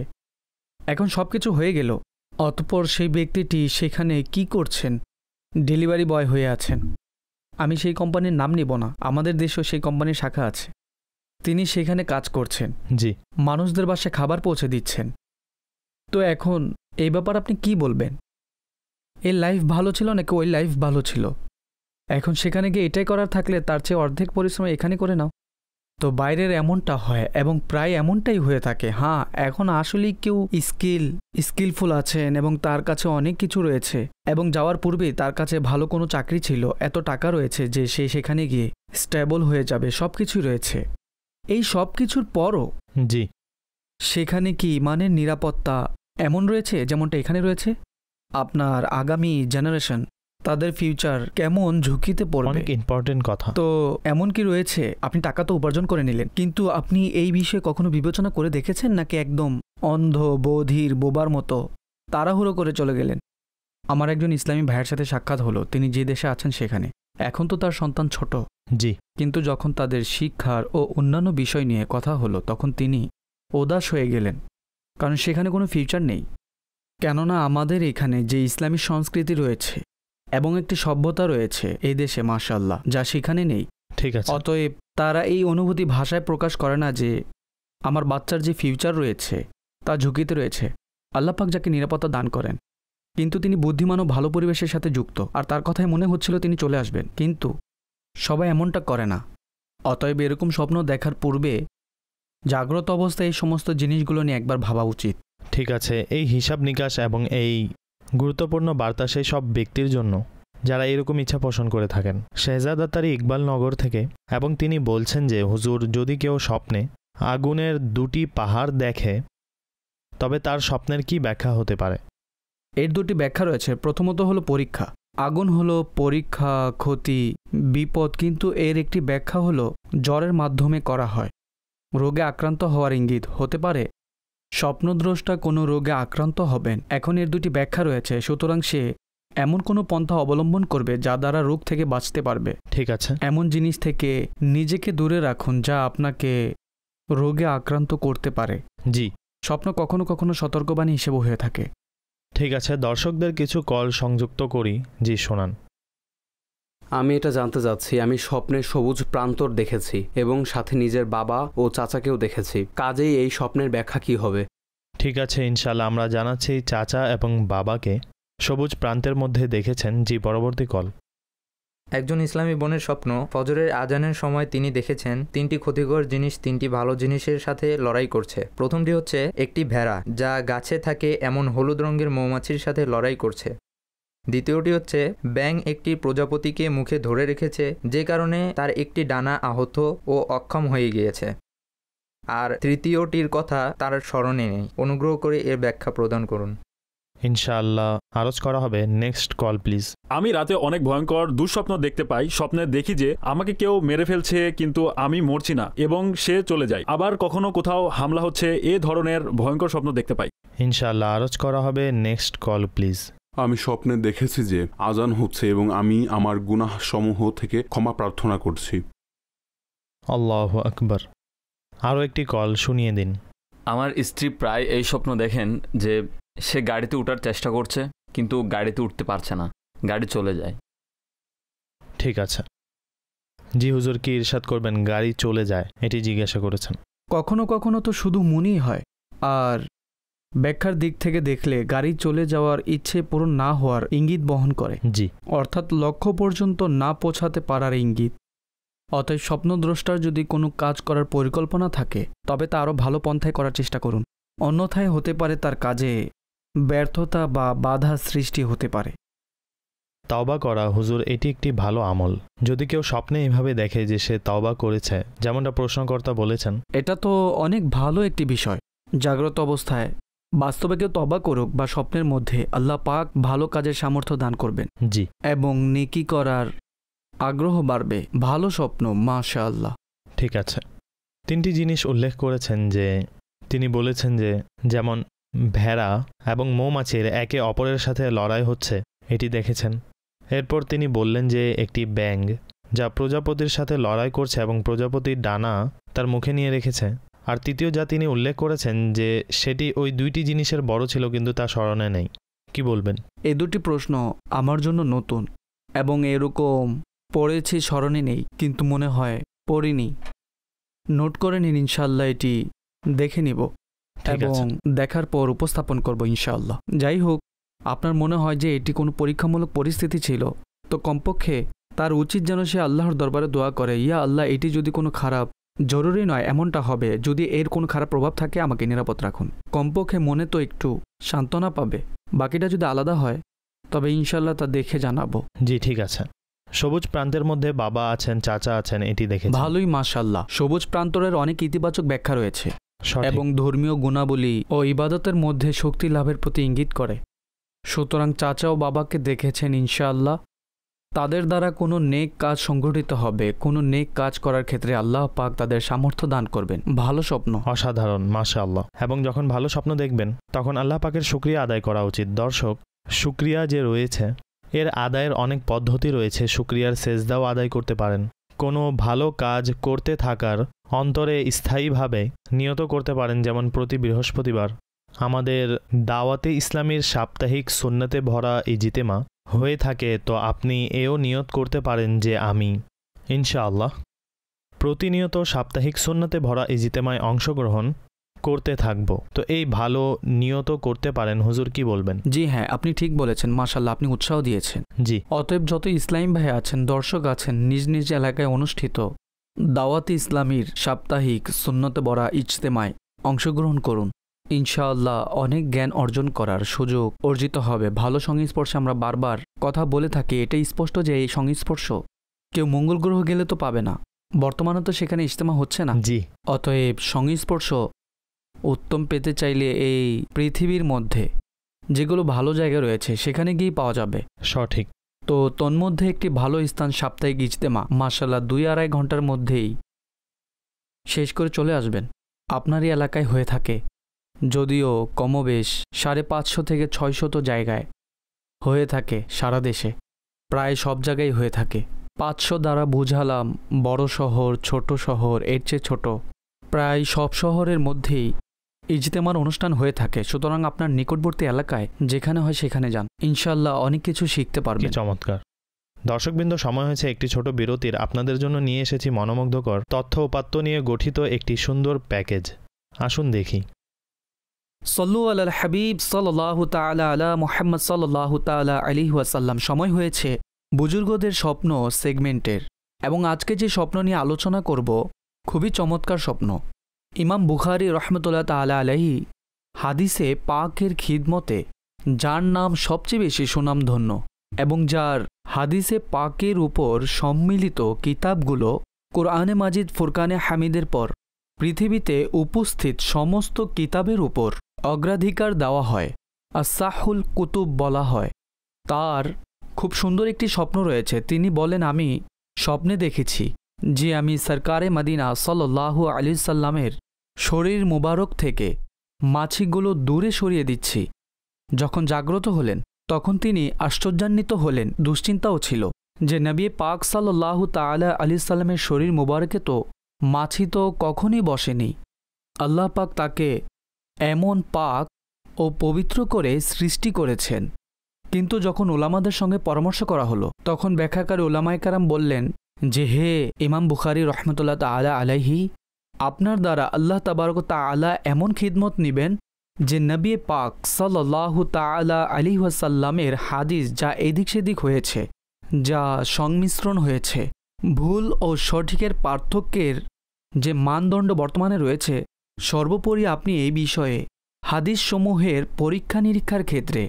এখন সব কিছু হয়ে গেল, অতঃপর সেই ব্যক্তিটি সেখানে কি করছেন? ডেলিভারি বয় হয়ে আছেন। আমি সেই কোম্পানির নাম নিব না, আমাদের দেশেও সেই কোম্পানির শাখা আছে। তিনি সেখানে কাজ করছেন, জি, মানুষদের বাসায় খাবার পৌঁছে দিচ্ছেন। তো এখন এই ব্যাপার আপনি কি বলবেন? এই লাইফ ভালো ছিল নাকি ওই লাইফ ভালো ছিল? এখন সেখানে গিয়ে এটাই করার থাকলে তার চেয়ে অর্ধেক পরিশ্রম এখানে করে নাও। তো বাইরের এমনটা হয় এবং প্রায় এমনটাই হয়ে থাকে। হ্যাঁ, এখন আসলেই কেউ স্কিলফুল আছেন এবং তার কাছে অনেক কিছু রয়েছে এবং যাওয়ার পূর্বেই তার কাছে ভালো কোনো চাকরি ছিল, এত টাকা রয়েছে যে সে সেখানে গিয়ে স্টেবল হয়ে যাবে, সব কিছুই রয়েছে। এই সব কিছুর পরও জি, সেখানে কি ইমানের নিরাপত্তা এমন রয়েছে যেমনটা এখানে রয়েছে? আপনার আগামী জেনারেশন, তাদের ফিউচার কেমন ঝুঁকিতে পড়বে? অনেক ইম্পর্টেন্ট কথা। তো এমন কি রয়েছে, আপনি টাকা তো উপার্জন করে নিলেন, কিন্তু আপনি এই বিষয়ে কখনো বিবেচনা করে দেখেছেন নাকি একদম অন্ধ বধির বোবার মতো তাড়াহুড়ো করে চলে গেলেন? আমার একজন ইসলামী ভাইয়ের সাথে সাক্ষাৎ হলো, তিনি যে দেশে আছেন সেখানে। এখন তো তার সন্তান ছোট, জি, কিন্তু যখন তাদের শিক্ষার ও অন্যান্য বিষয় নিয়ে কথা হলো তখন তিনি উদাস হয়ে গেলেন, কারণ সেখানে কোনো ফিউচার নেই। কেননা আমাদের এখানে যে ইসলামী সংস্কৃতি রয়েছে এবং একটি সভ্যতা রয়েছে এই দেশে, মাশাআল্লাহ, যা সেখানে নেই। ঠিক আছে। অতএব তারা এই অনুভূতি ভাষায় প্রকাশ করে না যে আমার বাচ্চার যে ফিউচার রয়েছে তা ঝুঁকিতে রয়েছে। আল্লাহ পাক যাকে নিরাপত্তা দান করেন, কিন্তু তিনি বুদ্ধিমান ও ভালো পরিবেশের সাথে যুক্ত, আর তার কথায় মনে হচ্ছিল তিনি চলে আসবেন, কিন্তু সবাই এমনটা করে না। অতএব এরকম স্বপ্ন দেখার পূর্বে জাগ্রত অবস্থায় এই সমস্ত জিনিসগুলো নিয়ে একবার ভাবা উচিত। ঠিক আছে, এই হিসাব নিকাশ এবং এই গুরুত্বপূর্ণ বার্তা সেই সব ব্যক্তির জন্য যারা এরকম ইচ্ছা পোষণ করে থাকেন। শেহজাদ আত্তারি ইকবাল নগর থেকে, এবং তিনি বলছেন যে হুজুর, যদি কেউ স্বপ্নে আগুনের 2টি পাহাড় দেখে তবে তার স্বপ্নের কি ব্যাখ্যা হতে পারে? এর 2টি ব্যাখ্যা রয়েছে। প্রথমত হলো পরীক্ষা। আগুন হলো পরীক্ষা, ক্ষতি, বিপদ, কিন্তু এর একটি ব্যাখ্যা হলো জ্বরের মাধ্যমে করা হয়, রোগে আক্রান্ত হওয়ার ইঙ্গিত হতে পারে। স্বপ্নদ্রষ্টা কোনো রোগে আক্রান্ত হবেন, এখন এর 2টি ব্যাখ্যা রয়েছে। সুতরাং সে এমন কোনো পন্থা অবলম্বন করবে যা দ্বারা রোগ থেকে বাঁচতে পারবে। ঠিক আছে, এমন জিনিস থেকে নিজেকে দূরে রাখুন যা আপনাকে রোগে আক্রান্ত করতে পারে। জি, স্বপ্ন কখনো কখনো সতর্কবাণী হিসেবে হয়ে থাকে। ঠিক আছে, দর্শকদের কিছু কল সংযুক্ত করি। জি, শোনান। আমি এটা জানতে চাচ্ছি, আমি স্বপ্নে সবুজ প্রান্তর দেখেছি এবং সাথে নিজের বাবা ও চাচাকেও দেখেছি, কাজেই এই স্বপ্নের ব্যাখ্যা কি হবে? ঠিক আছে, ইনশাল্লাহ আমরা জানাচ্ছি চাচা এবং বাবাকে সবুজ প্রান্তের মধ্যে দেখেছেন। জি, পরবর্তী কল। একজন ইসলামী বোনের স্বপ্ন, ফজরের আজানের সময় তিনি দেখেছেন 3টি ক্ষতিকর জিনিস 3টি ভালো জিনিসের সাথে লড়াই করছে। প্রথমটি হচ্ছে একটি ভেড়া যা গাছে থাকে এমন হলুদ রঙের মৌমাছির সাথে লড়াই করছে। দ্বিতীয়টি হচ্ছে ব্যাঙ একটি প্রজাপতিকে মুখে ধরে রেখেছে, যে কারণে তার একটি ডানা আহত ও অক্ষম হয়ে গিয়েছে। আর তৃতীয়টির কথা তার স্মরণে নেই। অনুগ্রহ করে এর ব্যাখ্যা প্রদান করুন। ইনশাআল্লাহ আরজ করা হবে। Next call please. আমি রাতে অনেক ভয়ঙ্কর দুঃস্বপ্ন দেখতে পাই। স্বপ্নে দেখি যে আমাকে কেউ মেরে ফেলছে কিন্তু আমি মরছি না এবং সে চলে যায়। আবার কখনো কোথাও হামলা হচ্ছে, এ ধরনের ভয়ঙ্কর স্বপ্ন দেখতে পাই। ইনশাআল্লাহ আরজ করা হবে। Next call please. আমি স্বপ্নে দেখেছি যে আজান হচ্ছে এবং আমি আমার গুনাহ সমূহ থেকে ক্ষমা প্রার্থনা করছি। আল্লাহু আকবার। আরও একটি কল শুনিয়ে দিন। আমার স্ত্রী প্রায় এই স্বপ্ন দেখেন যে সে গাড়িতে ওঠার চেষ্টা করছে কিন্তু গাড়িতে উঠতে পারছে না, গাড়ি চলে যায়। ঠিক আছে, জি হুজুর কি ইরশাদ করবেন? গাড়ি চলে যায় এটি জিজ্ঞাসা করেছেন। কখনো কখনো তো শুধু মনেই হয়, আর ব্যাখ্যার দিক থেকে দেখলে গাড়ি চলে যাওয়ার ইচ্ছে পূরণ না হওয়ার ইঙ্গিত বহন করে। জি, অর্থাৎ লক্ষ্য পর্যন্ত না পৌঁছাতে পারার ইঙ্গিত। অতএব স্বপ্নদ্রষ্টার যদি কোনো কাজ করার পরিকল্পনা থাকে তবে তা আরও ভালো পন্থায় করার চেষ্টা করুন, অন্যথায় হতে পারে তার কাজে ব্যর্থতা বা বাধা সৃষ্টি হতে পারে। তওবা করা হুজুর এটি একটি ভালো আমল। যদি কেউ স্বপ্নে এভাবে দেখে যে সে তওবা করেছে, যেমনটা প্রশ্নকর্তা বলেছেন, এটা তো অনেক ভালো একটি বিষয়। জাগ্রত অবস্থায় বাস্তবে কেউ তওবা করুক বা স্বপ্নের মধ্যে, আল্লাহ পাক ভালো কাজের সামর্থ্য দান করবেন। জি, এবং নেকি করার আগ্রহ বাড়বে। ভালো স্বপ্ন, মাশাআল্লাহ। ঠিক আছে, তিনটি জিনিস উল্লেখ করেছেন যে তিনি বলেছেন যে যেমন ভেড়া এবং মৌমাছির একে অপরের সাথে লড়াই হচ্ছে এটি দেখেছেন। এরপর তিনি বললেন যে একটি ব্যাঙ যা প্রজাপতির সাথে লড়াই করছে এবং প্রজাপতির ডানা তার মুখে নিয়ে রেখেছে। আর তৃতীয় যা তিনি উল্লেখ করেছেন যে সেটি ওই দুইটি জিনিসের বড় ছিল কিন্তু তা স্মরণে নেই। কি বলবেন? এই দুটি প্রশ্ন আমার জন্য নতুন এবং এরকম পড়েছি, স্মরণে নেই, কিন্তু মনে হয় পড়িনি। নোট করে নিন, ইনশাআল্লাহ এটি দেখে নিব এবং দেখার পর উপস্থাপন করব ইনশাআল্লাহ। যাই হোক, আপনার মনে হয় যে এটি কোনো পরীক্ষামূলক পরিস্থিতি ছিল, তো কমপক্ষে তার উচিত যেন সে আল্লাহর দরবারে দোয়া করে, ইয়া আল্লাহ, এটি যদি কোনো খারাপ, জরুরি নয় এমনটা হবে, যদি এর কোনো খারাপ প্রভাব থাকে আমাকে নিরাপদ রাখুন। কমপক্ষে মনে তো একটু সান্ত্বনা পাবে। বাকিটা যদি আলাদা হয় তবে ইনশাআল্লাহ তা দেখে জানাবো। জি ঠিক আছে। সবুজ প্রান্তের মধ্যে বাবা আছেন, চাচা আছেন, এটি দেখে ভালোই, মাশাআল্লাহ। সবুজ প্রান্তরের অনেক ইতিবাচক ব্যাখ্যা রয়েছে এবং ধর্মীয় গুণাবলী ও ইবাদতের মধ্যে শক্তি লাভের প্রতি ইঙ্গিত করে। সুতরাং চাচা ও বাবাকে দেখেছেন, ইনশাআল্লাহ তাদের দ্বারা কোনো নেক কাজ সংগঠিত হবে, কোনো নেক কাজ করার ক্ষেত্রে আল্লাহ পাক তাদের সামর্থ্য দান করবেন। ভালো স্বপ্ন, অসাধারণ, মাশাআল্লাহ। এবং যখন ভালো স্বপ্ন দেখবেন তখন আল্লাহ পাকের শুকরিয়া আদায় করা উচিত। দর্শক, শুকরিয়া যে রয়েছে এর আদায়ের অনেক পদ্ধতি রয়েছে। শুকরিয়ার সেজদাও আদায় করতে পারেন। কোনো ভালো কাজ করতে থাকার অন্তরে স্থায়ীভাবে নিয়ত করতে পারেন, যেমন প্রতি বৃহস্পতিবার আমাদের দাওয়াতে ইসলামীর সাপ্তাহিক সুন্নতে ভরা ইজতেমা হয়ে থাকে, তো আপনি এও নিয়ত করতে পারেন যে আমি ইনশাআল্লাহ প্রতিনিয়ত সাপ্তাহিক সুন্নতে ভরা ইজতেমায় অংশগ্রহণ করতে থাকব। তো এই ভালো নিয়ত করতে পারেন। হুজুর কি বলবেন? জি হ্যাঁ, আপনি ঠিক বলেছেন, মাশাআল্লাহ, আপনি উৎসাহ দিয়েছেন। জি, অতএব যত ইসলাম ভাই আছেন, দর্শক আছেন, নিজ নিজ এলাকায় অনুষ্ঠিত দাওয়াতে ইসলামীর সাপ্তাহিক সুন্নতে ভরা ইজতেমায় অংশগ্রহণ করুন। ইনশাআল্লাহ অনেক জ্ঞান অর্জন করার সুযোগ অর্জিত হবে। ভালো সংস্পর্শে আমরা বারবার কথা বলে থাকি, এটাই স্পষ্ট যে এই সংস্পর্শ কেউ মঙ্গল গ্রহ গেলে তো পাবে না। বর্তমানে তো সেখানে ইজতেমা হচ্ছে না। জি, অতএব সংস্পর্শ উত্তম পেতে চাইলে এই পৃথিবীর মধ্যে যেগুলো ভালো জায়গা রয়েছে সেখানে গিয়েই পাওয়া যাবে। সঠিক। তো তন্মধ্যে একটি ভালো স্থান সাপ্তাহিক ইজতেমা, মাশাআল্লাহ 2-2.5 ঘন্টার মধ্যেই শেষ করে চলে আসবেন। আপনারই এলাকায় হয়ে থাকে, যদিও কমবেশ 550 থেকে 600 জায়গায় হয়ে থাকে সারা দেশে, প্রায় সব জায়গায় হয়ে থাকে। 500 দ্বারা বুঝালাম বড় শহর, ছোট শহর, এর চেয়ে ছোট, প্রায় সব শহরের মধ্যেই ইজতেমার অনুষ্ঠান হয়ে থাকে। সুতরাং আপনার নিকটবর্তী এলাকায় যেখানে হয় সেখানে যান, ইনশাআল্লাহ অনেক কিছু শিখতে পারবেন। চমৎকার। দর্শকবৃন্দ, সময় হয়েছে একটি ছোট বিরতির। আপনাদের জন্য নিয়ে এসেছি মনোমুগ্ধকর তথ্য উপাত্ত নিয়ে গঠিত একটি সুন্দর প্যাকেজ। আসুন দেখি। সল্লু আলাল হাবিব সাল্লাল্লাহু তাআলা আলা মুহাম্মদ সাল্লাল্লাহু তাআলা আলাইহি ওয়াসাল্লাম। সময় হয়েছে বুজুর্গদের স্বপ্ন সেগমেন্টের, এবং আজকে যে স্বপ্ন নিয়ে আলোচনা করব খুবই চমৎকার স্বপ্ন। ইমাম বুখারী রহমতুল্লাহ তাআলা আলাইহি হাদিসে পাকের খিদমতে যার নাম সবচেয়ে বেশি সুনামধন্য এবং যার হাদিসে পাকের উপর সম্মিলিত কিতাবগুলো কোরআনে মাজিদ, ফুরকানে হামিদের পর পৃথিবীতে উপস্থিত সমস্ত কিতাবের উপর অগ্রাধিকার দেওয়া হয়, আসাহুল কুতুব বলা হয়। তার খুব সুন্দর একটি স্বপ্ন রয়েছে। তিনি বলেন, আমি স্বপ্নে দেখেছি যে আমি সরকারে মদিনা সাল্লাল্লাহু আলাইহি সাল্লামের শরীর মুবারক থেকে মাছিগুলো দূরে সরিয়ে দিচ্ছি। যখন জাগ্রত হলেন তখন তিনি আশ্চর্যান্বিত হলেন, দুশ্চিন্তাও ছিল যে নবী পাক সাল্লাল্লাহু তাআলা আলাইহি সাল্লামের শরীর মুবারকে তো মাছি তো কখনই বসেনি। আল্লাহ পাক তাকে এমন পাক ও পবিত্র করে সৃষ্টি করেছেন। কিন্তু যখন ওলামাদের সঙ্গে পরামর্শ করা হলো তখন ব্যাখ্যাকারী ওলামায়ে কেরাম বললেন যে, হে ইমাম বুখারী রহমতুল্লাহ তাআলা আলাইহি, আপনার দ্বারা আল্লাহ তাবারক তাআলা এমন খিদমত নিবেন যে নবী পাক সাল্লাল্লাহু তাআলা আলাইহি ওয়াসাল্লামের হাদিস যা এদিক সেদিক হয়েছে, যা সংমিশ্রণ হয়েছে, ভুল ও সঠিকের পার্থক্যের যে মানদণ্ড বর্তমানে রয়েছে, সর্বোপরি আপনি এই বিষয়ে হাদিসসমূহের পরীক্ষা নিরীক্ষার ক্ষেত্রে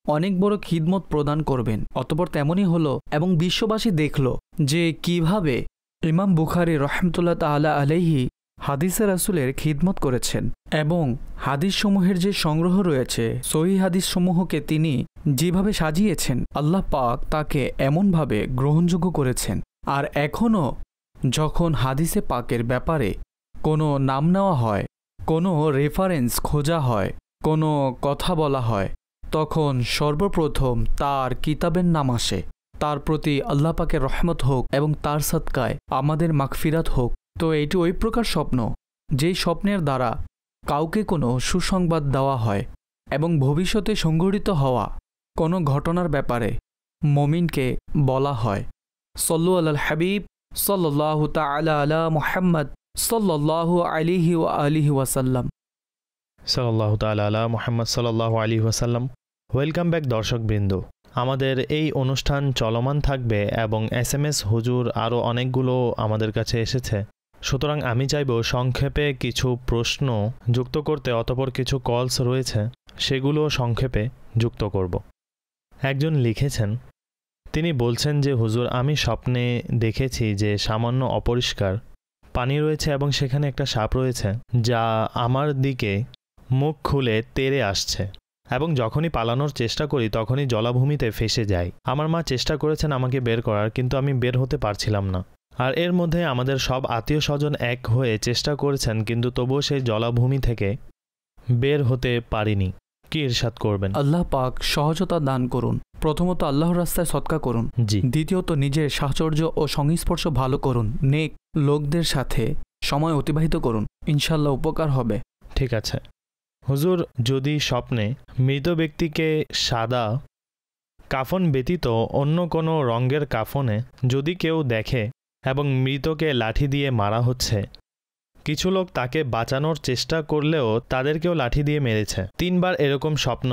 অনেক বড় খিদমত প্রদান করবেন। অতঃপর তেমনই হলো এবং বিশ্ববাসী দেখল যে কিভাবে ইমাম বুখারী রহমতুল্লাহ তাআলা আলাইহি হাদিসে রাসূলের খিদমত করেছেন এবং হাদিসসমূহের যে সংগ্রহ রয়েছে, সহিহ হাদিসসমূহকে তিনি যেভাবে সাজিয়েছেন, আল্লাহ পাক তাকে এমনভাবে গ্রহণযোগ্য করেছেন। আর এখনও যখন হাদিসে পাকের ব্যাপারে কোনো নাম নেওয়া হয়, কোনো রেফারেন্স খোঁজা হয়, কোনো কথা বলা হয়, তখন সর্বপ্রথম তার কিতাবের নাম আসে। তার প্রতি আল্লাহ পাকের রহমত হোক এবং তার সদকায় আমাদের মাগফিরাত হোক। তো এটি ওই প্রকার স্বপ্ন যেই স্বপ্নের দ্বারা কাউকে কোনো সুসংবাদ দেওয়া হয় এবং ভবিষ্যতে সংঘটিত হওয়া কোনো ঘটনার ব্যাপারে মুমিনকে বলা হয়। সল্লু আলাল হাবিব সাল্লাল্লাহু তাআলা আলা মুহাম্মদ সাল্লাল্লাহু আলাইহি ওয়া আলিহি ওয়াসাল্লাম। সাল্লাল্লাহু তাআলা আলা মুহাম্মদ সাল্লাল্লাহু আলাইহি ওয়াসাল্লাম। ওয়েলকাম ব্যাক দর্শকবৃন্দ। আমাদের এই অনুষ্ঠান চলমান থাকবে এবং SMS হুজুর আরও অনেকগুলো আমাদের কাছে এসেছে। সুতরাং আমি চাইব সংক্ষেপে কিছু প্রশ্ন যুক্ত করতে, অতঃপর কিছু কলস রয়েছে সেগুলো সংক্ষেপে যুক্ত করব। একজন লিখেছেন, তিনি বলছেন যে হুজুর, আমি স্বপ্নে দেখেছি যে সামান্য অপরিষ্কার পানি রয়েছে এবং সেখানে একটা সাপ রয়েছে যা আমার দিকে মুখ খুলে তেড়ে আসছে এবং যখনই পালানোর চেষ্টা করি তখনই জলাভূমিতে ফেসে যাই। আমার মা চেষ্টা করেছেন আমাকে বের করার, কিন্তু আমি বের হতে পারছিলাম না। আর এর মধ্যে আমাদের সব আত্মীয় স্বজন এক হয়ে চেষ্টা করেছেন, কিন্তু তবুও সেই জলাভূমি থেকে বের হতে পারিনি। কি ইরশাদ করবেন? আল্লাহ পাক সহজতা দান করুন। প্রথমত আল্লাহর রাস্তায় সদকা করুন। জি। দ্বিতীয়ত নিজের সাহচর্য ও সংস্পর্শ ভালো করুন। নেক লোকদের সাথে সময় অতিবাহিত করুন, ইনশাল্লাহ উপকার হবে। ঠিক আছে হুজুর, যদি স্বপ্নে মৃত ব্যক্তিকে সাদা কাফন ব্যতীত অন্য কোনো রঙের কাফনে যদি কেউ দেখে এবং মৃতকে লাঠি দিয়ে মারা হচ্ছে, কিছু লোক তাকে বাঁচানোর চেষ্টা করলেও তাদেরকেও লাঠি দিয়ে মেরেছে, 3 বার এরকম স্বপ্ন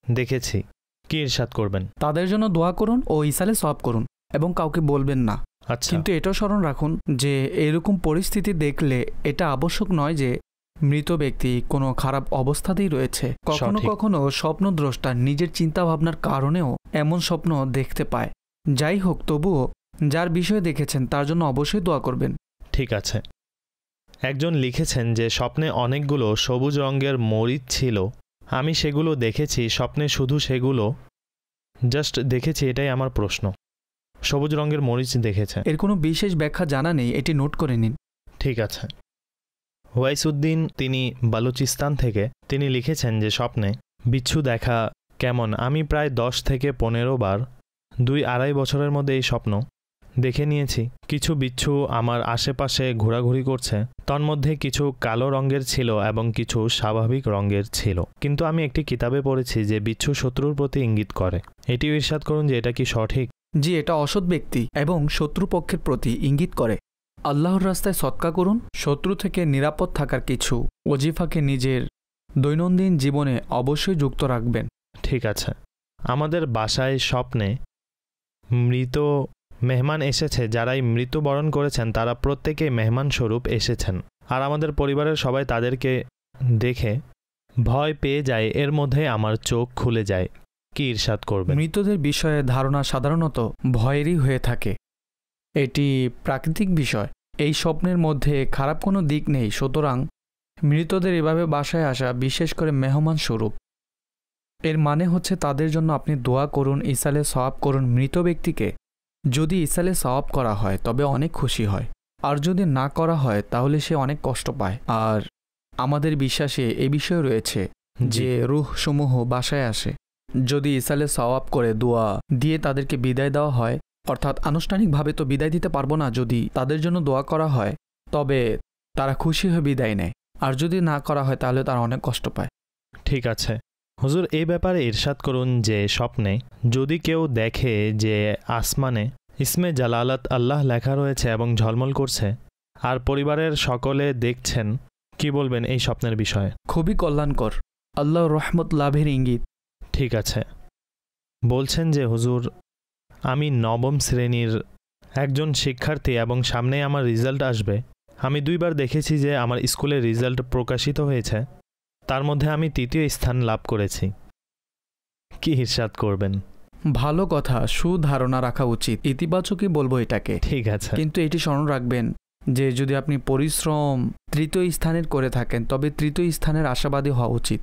দেখেছি, কি ইরশাদ করবেন? তাদের জন্য দোয়া করুন ও ইসালে সওয়াব করুন এবং কাউকে বলবেন না। আচ্ছা, কিন্তু এটাও স্মরণ রাখুন যে এরকম পরিস্থিতি দেখলে এটা আবশ্যক নয় যে মৃত ব্যক্তি কোনো খারাপ অবস্থাতেই রয়েছে। কখনো কখনো স্বপ্নদ্রষ্টা নিজের চিন্তাভাবনার কারণেও এমন স্বপ্ন দেখতে পায়। যাই হোক, তবুও যার বিষয়ে দেখেছেন তার জন্য অবশ্যই দোয়া করবেন। ঠিক আছে। একজন লিখেছেন যে স্বপ্নে অনেকগুলো সবুজ রঙের মরিচ ছিল, আমি সেগুলো দেখেছি, স্বপ্নে শুধু সেগুলো জাস্ট দেখেছি, এটাই আমার প্রশ্ন। সবুজ রঙের মরিচ দেখেছে, এর কোনো বিশেষ ব্যাখ্যা জানা নেই, এটি নোট করে নিন। ঠিক আছে। ওয়াইসুদ্দিন, তিনি বালুচিস্তান থেকে, তিনি লিখেছেন যে স্বপ্নে বিচ্ছু দেখা কেমন? আমি প্রায় 10 থেকে 15 বার 2-2.5 বছরের মধ্যে এই স্বপ্ন দেখে নিয়েছি। কিছু বিচ্ছু আমার আশেপাশে ঘোরাঘুরি করছে, তন্মধ্যে কিছু কালো রঙের ছিল এবং কিছু স্বাভাবিক রঙের ছিল। কিন্তু আমি একটি কিতাবে পড়েছি যে বিচ্ছু শত্রুর প্রতি ইঙ্গিত করে। এটি ইরশাদ করুন যে এটা কি সঠিক? জি, এটা অসৎ ব্যক্তি এবং শত্রুপক্ষের প্রতি ইঙ্গিত করে। আল্লাহর রাস্তায় সদকা করুন। শত্রু থেকে নিরাপদ থাকার কিছু ওজিফাকে নিজের দৈনন্দিন জীবনে অবশ্যই যুক্ত রাখবেন। ঠিক আছে। আমাদের বাসায় স্বপ্নে মৃত মেহমান এসেছে, যারাই মৃত্যুবরণ করেছেন তারা প্রত্যেকেই মেহমান স্বরূপ এসেছেন, আর আমাদের পরিবারের সবাই তাদেরকে দেখে ভয় পেয়ে যায়। এর মধ্যে আমার চোখ খুলে যায়, কি ইরশাদ করবেন? মৃতদের বিষয়ে ধারণা সাধারণত ভয়েরই হয়ে থাকে। এটি প্রাকৃতিক বিষয়। এই স্বপ্নের মধ্যে খারাপ কোনো দিক নেই। সুতরাং মৃতদের এভাবে বাসায় আসা, বিশেষ করে মেহমান স্বরূপ, এর মানে হচ্ছে তাদের জন্য আপনি দোয়া করুন, ইসালে সওয়াব করুন। মৃত ব্যক্তিকে যদি ইসালে সওয়াব করা হয় তবে অনেক খুশি হয়, আর যদি না করা হয় তাহলে সে অনেক কষ্ট পায়। আর আমাদের বিশ্বাসে এ বিষয় রয়েছে যে রূহ সমূহ বাসায় আসে। যদি ইসালে সওয়াব করে দোয়া দিয়ে তাদেরকে বিদায় দেওয়া হয়, অর্থাৎ আনুষ্ঠানিকভাবে তো বিদায় দিতে পারবো না, যদি তাদের জন্য দোয়া করা হয় তবে তারা খুশি হয়ে বিদায় নেয়, আর যদি না করা হয় তাহলে তারা অনেক কষ্ট পায়। ঠিক আছে হুজুর, এই ব্যাপারে ইরশাদ করুন যে স্বপ্নে যদি কেউ দেখে যে আসমানে ইসমে জালালাত আল্লাহ লেখা রয়েছে এবং ঝলমল করছে, আর পরিবারের সকলে দেখছেন, কি বলবেন এই স্বপ্নের বিষয়ে? খুবই কল্যাণকর, আল্লাহ রহমত লাভের ইঙ্গিত। ঠিক আছে, বলছেন যে হুজুর আমি নবম শ্রেণীর একজন শিক্ষার্থী এবং সামনে আমার রেজাল্ট আসবে। আমি 2 বার দেখেছি যে আমার স্কুলের রেজাল্ট প্রকাশিত হয়েছে, তার মধ্যে আমি 3য় স্থান লাভ করেছি। কি ইরশাদ করবেন? ভালো কথা, সুধারণা রাখা উচিত, ইতিবাচকই বলবো এটাকে। ঠিক আছে, কিন্তু এটি স্মরণ রাখবেন যে যদি আপনি পরিশ্রম 3য় স্থানের করে থাকেন তবে 3য় স্থানের আশাবাদী হওয়া উচিত।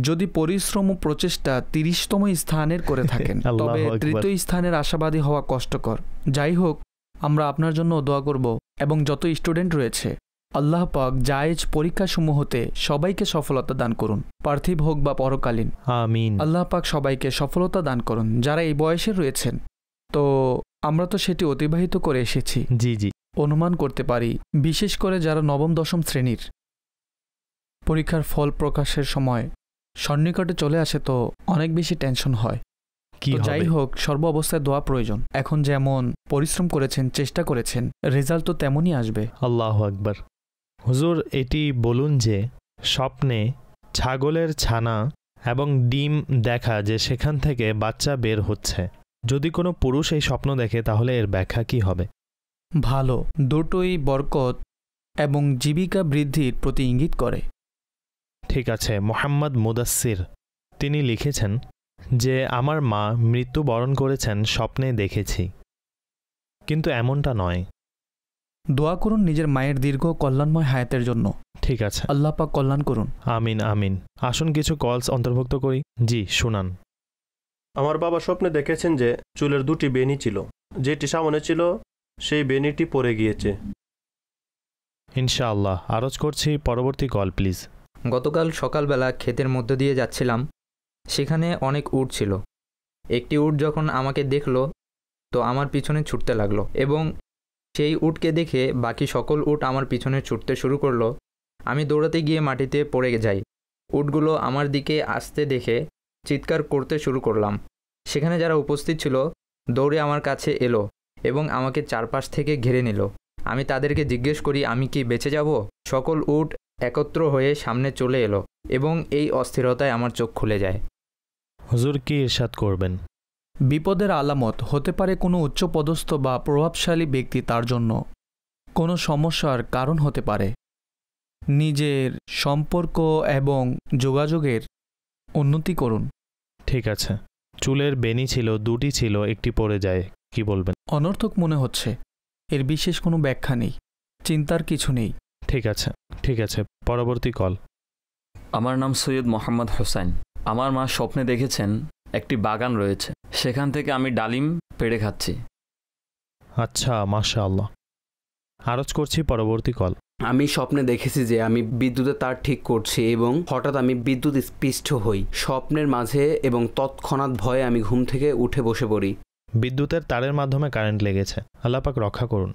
যদি পরিশ্রম ও প্রচেষ্টা 30তম স্থানের করে থাকেন তবে 3য় স্থানের আশাবাদী হওয়া কষ্টকর। যাই হোক, আমরা আপনার জন্য দোয়া করব এবং যত স্টুডেন্ট রয়েছে আল্লাহ পাক জায়েজ পরীক্ষাসমূহতে সবাইকে সফলতা দান করুন, পার্থিব হোক বা পরকালীন। আমিন। আল্লাহ পাক সবাইকে সফলতা দান করুন যারা এই বয়সে রয়েছেন। তো আমরা তো সেটি অতিবাহিত করে এসেছি। জি জি, অনুমান করতে পারি বিশেষ করে যারা নবম দশম শ্রেণীর পরীক্ষার ফল প্রকাশের সময় সন্নিকটে চলে আসে তো অনেক বেশি টেনশন হয়। যাই হোক, সর্ব অবস্থায় দোয়া প্রয়োজন। এখন যেমন পরিশ্রম করেছেন, চেষ্টা করেছেন, রেজাল্ট তো তেমনই আসবে। আল্লাহু আকবার। হুজুর এটি বলুন যে স্বপ্নে ছাগলের ছানা এবং ডিম দেখা যে সেখান থেকে বাচ্চা বের হচ্ছে, যদি কোনো পুরুষ এই স্বপ্ন দেখে তাহলে এর ব্যাখ্যা কি হবে? ভালো, দুটোই বরকত এবং জীবিকা বৃদ্ধির প্রতি ইঙ্গিত করে। ঠিক আছে, মোহাম্মদ মুদাসসির তিনি লিখেছেন যে আমার মা মৃত্যুবরণ করেছেন স্বপ্নে দেখেছি, কিন্তু এমনটা নয়। দোয়া করুন নিজের মায়ের দীর্ঘ কল্যাণময় হায়াতের জন্য। ঠিক আছে, আল্লাহ পাক কল্যাণ করুন। আমিন আমিন। আসুন কিছু কলস অন্তর্ভুক্ত করি। জি শুনান। আমার বাবা স্বপ্নে দেখেছেন যে চুলের 2টি বেনি ছিল, যেটি সামনে ছিল সেই বেনিটি পড়ে গিয়েছে। ইনশাআল্লাহ। আরজ করছি পরবর্তী কল প্লিজ। গতকাল সকালবেলা ক্ষেতের মধ্য দিয়ে যাচ্ছিলাম, সেখানে অনেক উট ছিল। একটি উট যখন আমাকে দেখল তো আমার পিছনে ছুটতে লাগলো এবং সেই উটকে দেখে বাকি সকল উট আমার পিছনে ছুটতে শুরু করলো। আমি দৌড়াতে গিয়ে মাটিতে পড়ে যাই। উটগুলো আমার দিকে আসতে দেখে চিৎকার করতে শুরু করলাম। সেখানে যারা উপস্থিত ছিল দৌড়ে আমার কাছে এলো এবং আমাকে চারপাশ থেকে ঘিরে নিল। আমি তাদেরকে জিজ্ঞেস করি আমি কি বেঁচে যাব? সকল উট একত্র হয়ে সামনে চলে এলো এবং এই অস্থিরতায় আমার চোখ খুলে যায়। হুজুর কি ইরশাদ করবেন? বিপদের আলামত হতে পারে কোনো উচ্চপদস্থ বা প্রভাবশালী ব্যক্তি তার জন্য কোনো সমস্যার কারণ হতে পারে। নিজের সম্পর্ক এবং যোগাযোগের উন্নতি করুন। ঠিক আছে, চুলের বেনি ছিল, 2টি ছিল, একটি পড়ে যায়, কি বলবেন? অনর্থক মনে হচ্ছে, এর বিশেষ কোনো ব্যাখ্যা নেই, চিন্তার কিছু নেই। ঠিক আছে ঠিক আছে, পরবর্তী কল। আমার নাম সৈয়দ মোহাম্মদ হোসেন। আমার মা স্বপ্নে দেখেছেন একটি বাগান রয়েছে, সেখান থেকে আমি ডালিম পেড়ে খাচ্ছি। আচ্ছা, মাশাআল্লাহ। আরজ করছি পরবর্তী কল। আমি স্বপ্নে দেখেছি যে আমি বিদ্যুতের তার ঠিক করছি এবং হঠাৎ আমি বিদ্যুৎ স্পৃষ্ট হই স্বপ্নের মাঝে এবং তৎক্ষণাৎ ভয়ে আমি ঘুম থেকে উঠে বসে পড়ি। বিদ্যুতের তারের মাধ্যমে কারেন্ট লেগেছে, আল্লাহ পাক রক্ষা করুন।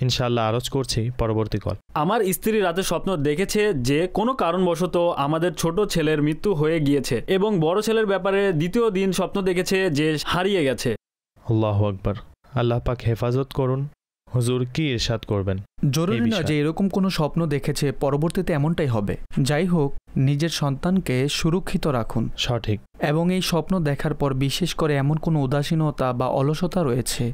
ইনশাআল্লাহ। আরজ করছি পরবর্তী কল। আমার স্ত্রী রাতে স্বপ্ন দেখেছে যে কোনো কারণবশত আমাদের ছোট ছেলের মৃত্যু হয়ে গিয়েছে এবং বড় ছেলের ব্যাপারে দ্বিতীয় দিন স্বপ্ন দেখেছে যে হারিয়ে গেছে। আল্লাহু আকবার। আল্লাহ পাক হেফাজত করুন। হুজুর কি ইরশাদ করবেন? জরুরি না যে এরকম কোনো স্বপ্ন দেখেছে পরবর্তীতে এমনটাই হবে। যাই হোক, নিজের সন্তানকে সুরক্ষিত রাখুন। সঠিক। এবং এই স্বপ্ন দেখার পর বিশেষ করে এমন কোনো উদাসীনতা বা অলসতা রয়েছে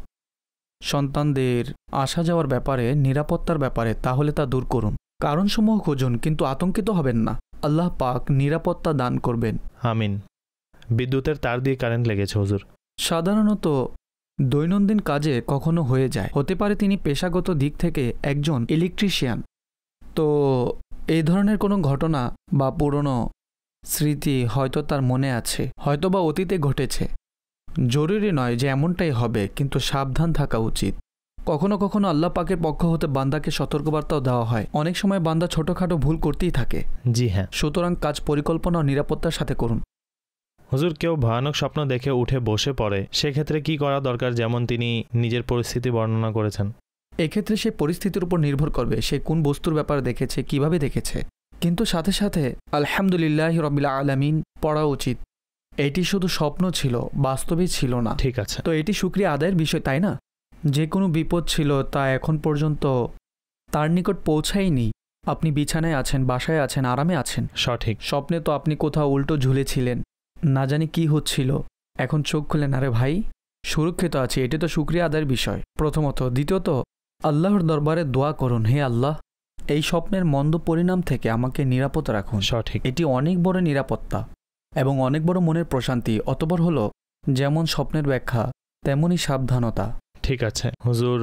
সন্তানদের আসা যাওয়ার ব্যাপারে, নিরাপত্তার ব্যাপারে, তাহলে তা দূর করুন। কারণসমূহ খুঁজুন, কিন্তু আতঙ্কিত হবেন না। আল্লাহ পাক নিরাপত্তা দান করবেন। আমিন। বিদ্যুতের তার দিয়ে কারেন্ট লেগেছে হুজুর। সাধারণত দৈনন্দিন কাজে কখনো হয়ে যায়, হতে পারে তিনি পেশাগত দিক থেকে একজন ইলেকট্রিশিয়ান। তো এই ধরনের কোনো ঘটনা বা পুরনো স্মৃতি হয়তো তার মনে আছে, হয়তোবা অতীতে ঘটেছে। জরুরি নয় যে এমনটাই হবে, কিন্তু সাবধান থাকা উচিত। কখনো কখনো আল্লাহ পাকের পক্ষ হতে বান্দাকে সতর্কবার্তাও দেওয়া হয়। অনেক সময় বান্দা ছোটোখাটো ভুল করতেই থাকে। জি হ্যাঁ। সুতরাং কাজ পরিকল্পনা ও নিরাপত্তার সাথে করুন। হুজুর, কেউ ভয়ানক স্বপ্ন দেখে উঠে বসে পড়ে, সেক্ষেত্রে কি করা দরকার, যেমন তিনি নিজের পরিস্থিতি বর্ণনা করেছেন? এক্ষেত্রে সে পরিস্থিতির উপর নির্ভর করবে সে কোন বস্তুর ব্যাপারে দেখেছে, কিভাবে দেখেছে। কিন্তু সাথে সাথে আলহামদুলিল্লাহ রাব্বিল আলামিন পড়া উচিত। এটি শুধু স্বপ্ন ছিল, বাস্তবেই ছিল না। ঠিক আছে। তো এটি শুকরিয়া আদায়ের বিষয়, তাই না? যে কোনো বিপদ ছিল তা এখন পর্যন্ত তার নিকট পৌঁছায়নি। আপনি বিছানায় আছেন, বাসায় আছেন, আরামে আছেন। সঠিক। স্বপ্নে তো আপনি কোথাও উল্টো ঝুলেছিলেন, না জানি কি হচ্ছিল, এখন চোখ খুলেন, আরে ভাই সুরক্ষিত আছে। এটি তো শুকরিয়া আদায়ের বিষয় প্রথমত। দ্বিতীয়ত, আল্লাহর দরবারে দোয়া করুন, হে আল্লাহ, এই স্বপ্নের মন্দ পরিণাম থেকে আমাকে নিরাপদ রাখুন। সঠিক। এটি অনেক বড় নিরাপত্তা এবং অনেক বড় মনের প্রশান্তি। অতঃপর হলো যেমন স্বপ্নের ব্যাখ্যা তেমনই সাবধানতা। ঠিক আছে। হুজুর,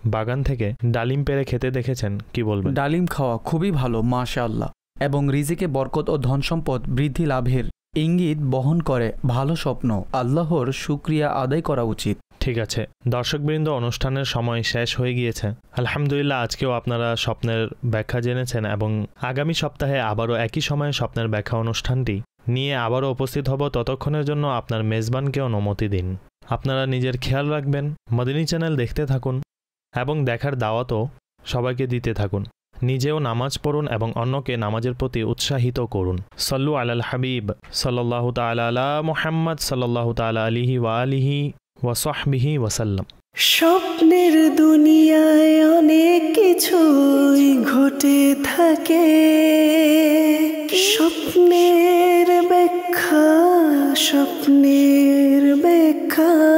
বাগান থেকে ডালিম পেড়ে খেতে দেখেছেন, কি বলবেন? ডালিম খাওয়া খুবই ভালো, মাশাআল্লাহ, এবং রিজিকে বরকত ও ধন সম্পদ বৃদ্ধি লাভের ইঙ্গিত বহন করে। ভালো স্বপ্ন, আল্লাহর শুকরিয়া আদায় করা উচিত। ঠিক আছে দর্শকবৃন্দ, অনুষ্ঠানের সময় শেষ হয়ে গিয়েছে। আলহামদুলিল্লাহ, আজকেও আপনারা স্বপ্নের ব্যাখ্যা জেনেছেন এবং আগামী সপ্তাহে আবারও একই সময়ে স্বপ্নের ব্যাখ্যা অনুষ্ঠানটি নিয়ে আবারও উপস্থিত হব। ততক্ষণের জন্য আপনার মেজবানকে অনুমতি দিন। আপনারা নিজের খেয়াল রাখবেন, মদিনী চ্যানেল দেখতে থাকুন এবং দেখার দাওয়াতও সবাইকে দিতে থাকুন। নিজেও নামাজ পড়ুন এবং অন্যকে নামাজের প্রতি উৎসাহিত করুন। সল্লু আলাল হাবিব সাল্লাল্লাহু তাআলা আলা মুহাম্মদ সাল্লাল্লাহু তাআলা আলিহি ওয়া আলিহি ওয়া সাহবিহি ওয়াসাল্লাম। স্বপ্নের দুনিয়ায় অনেক কিছুই ঘটে থাকে, স্বপ্নের ব্যাখ্যা, স্বপ্নের ব্যাখ্যা।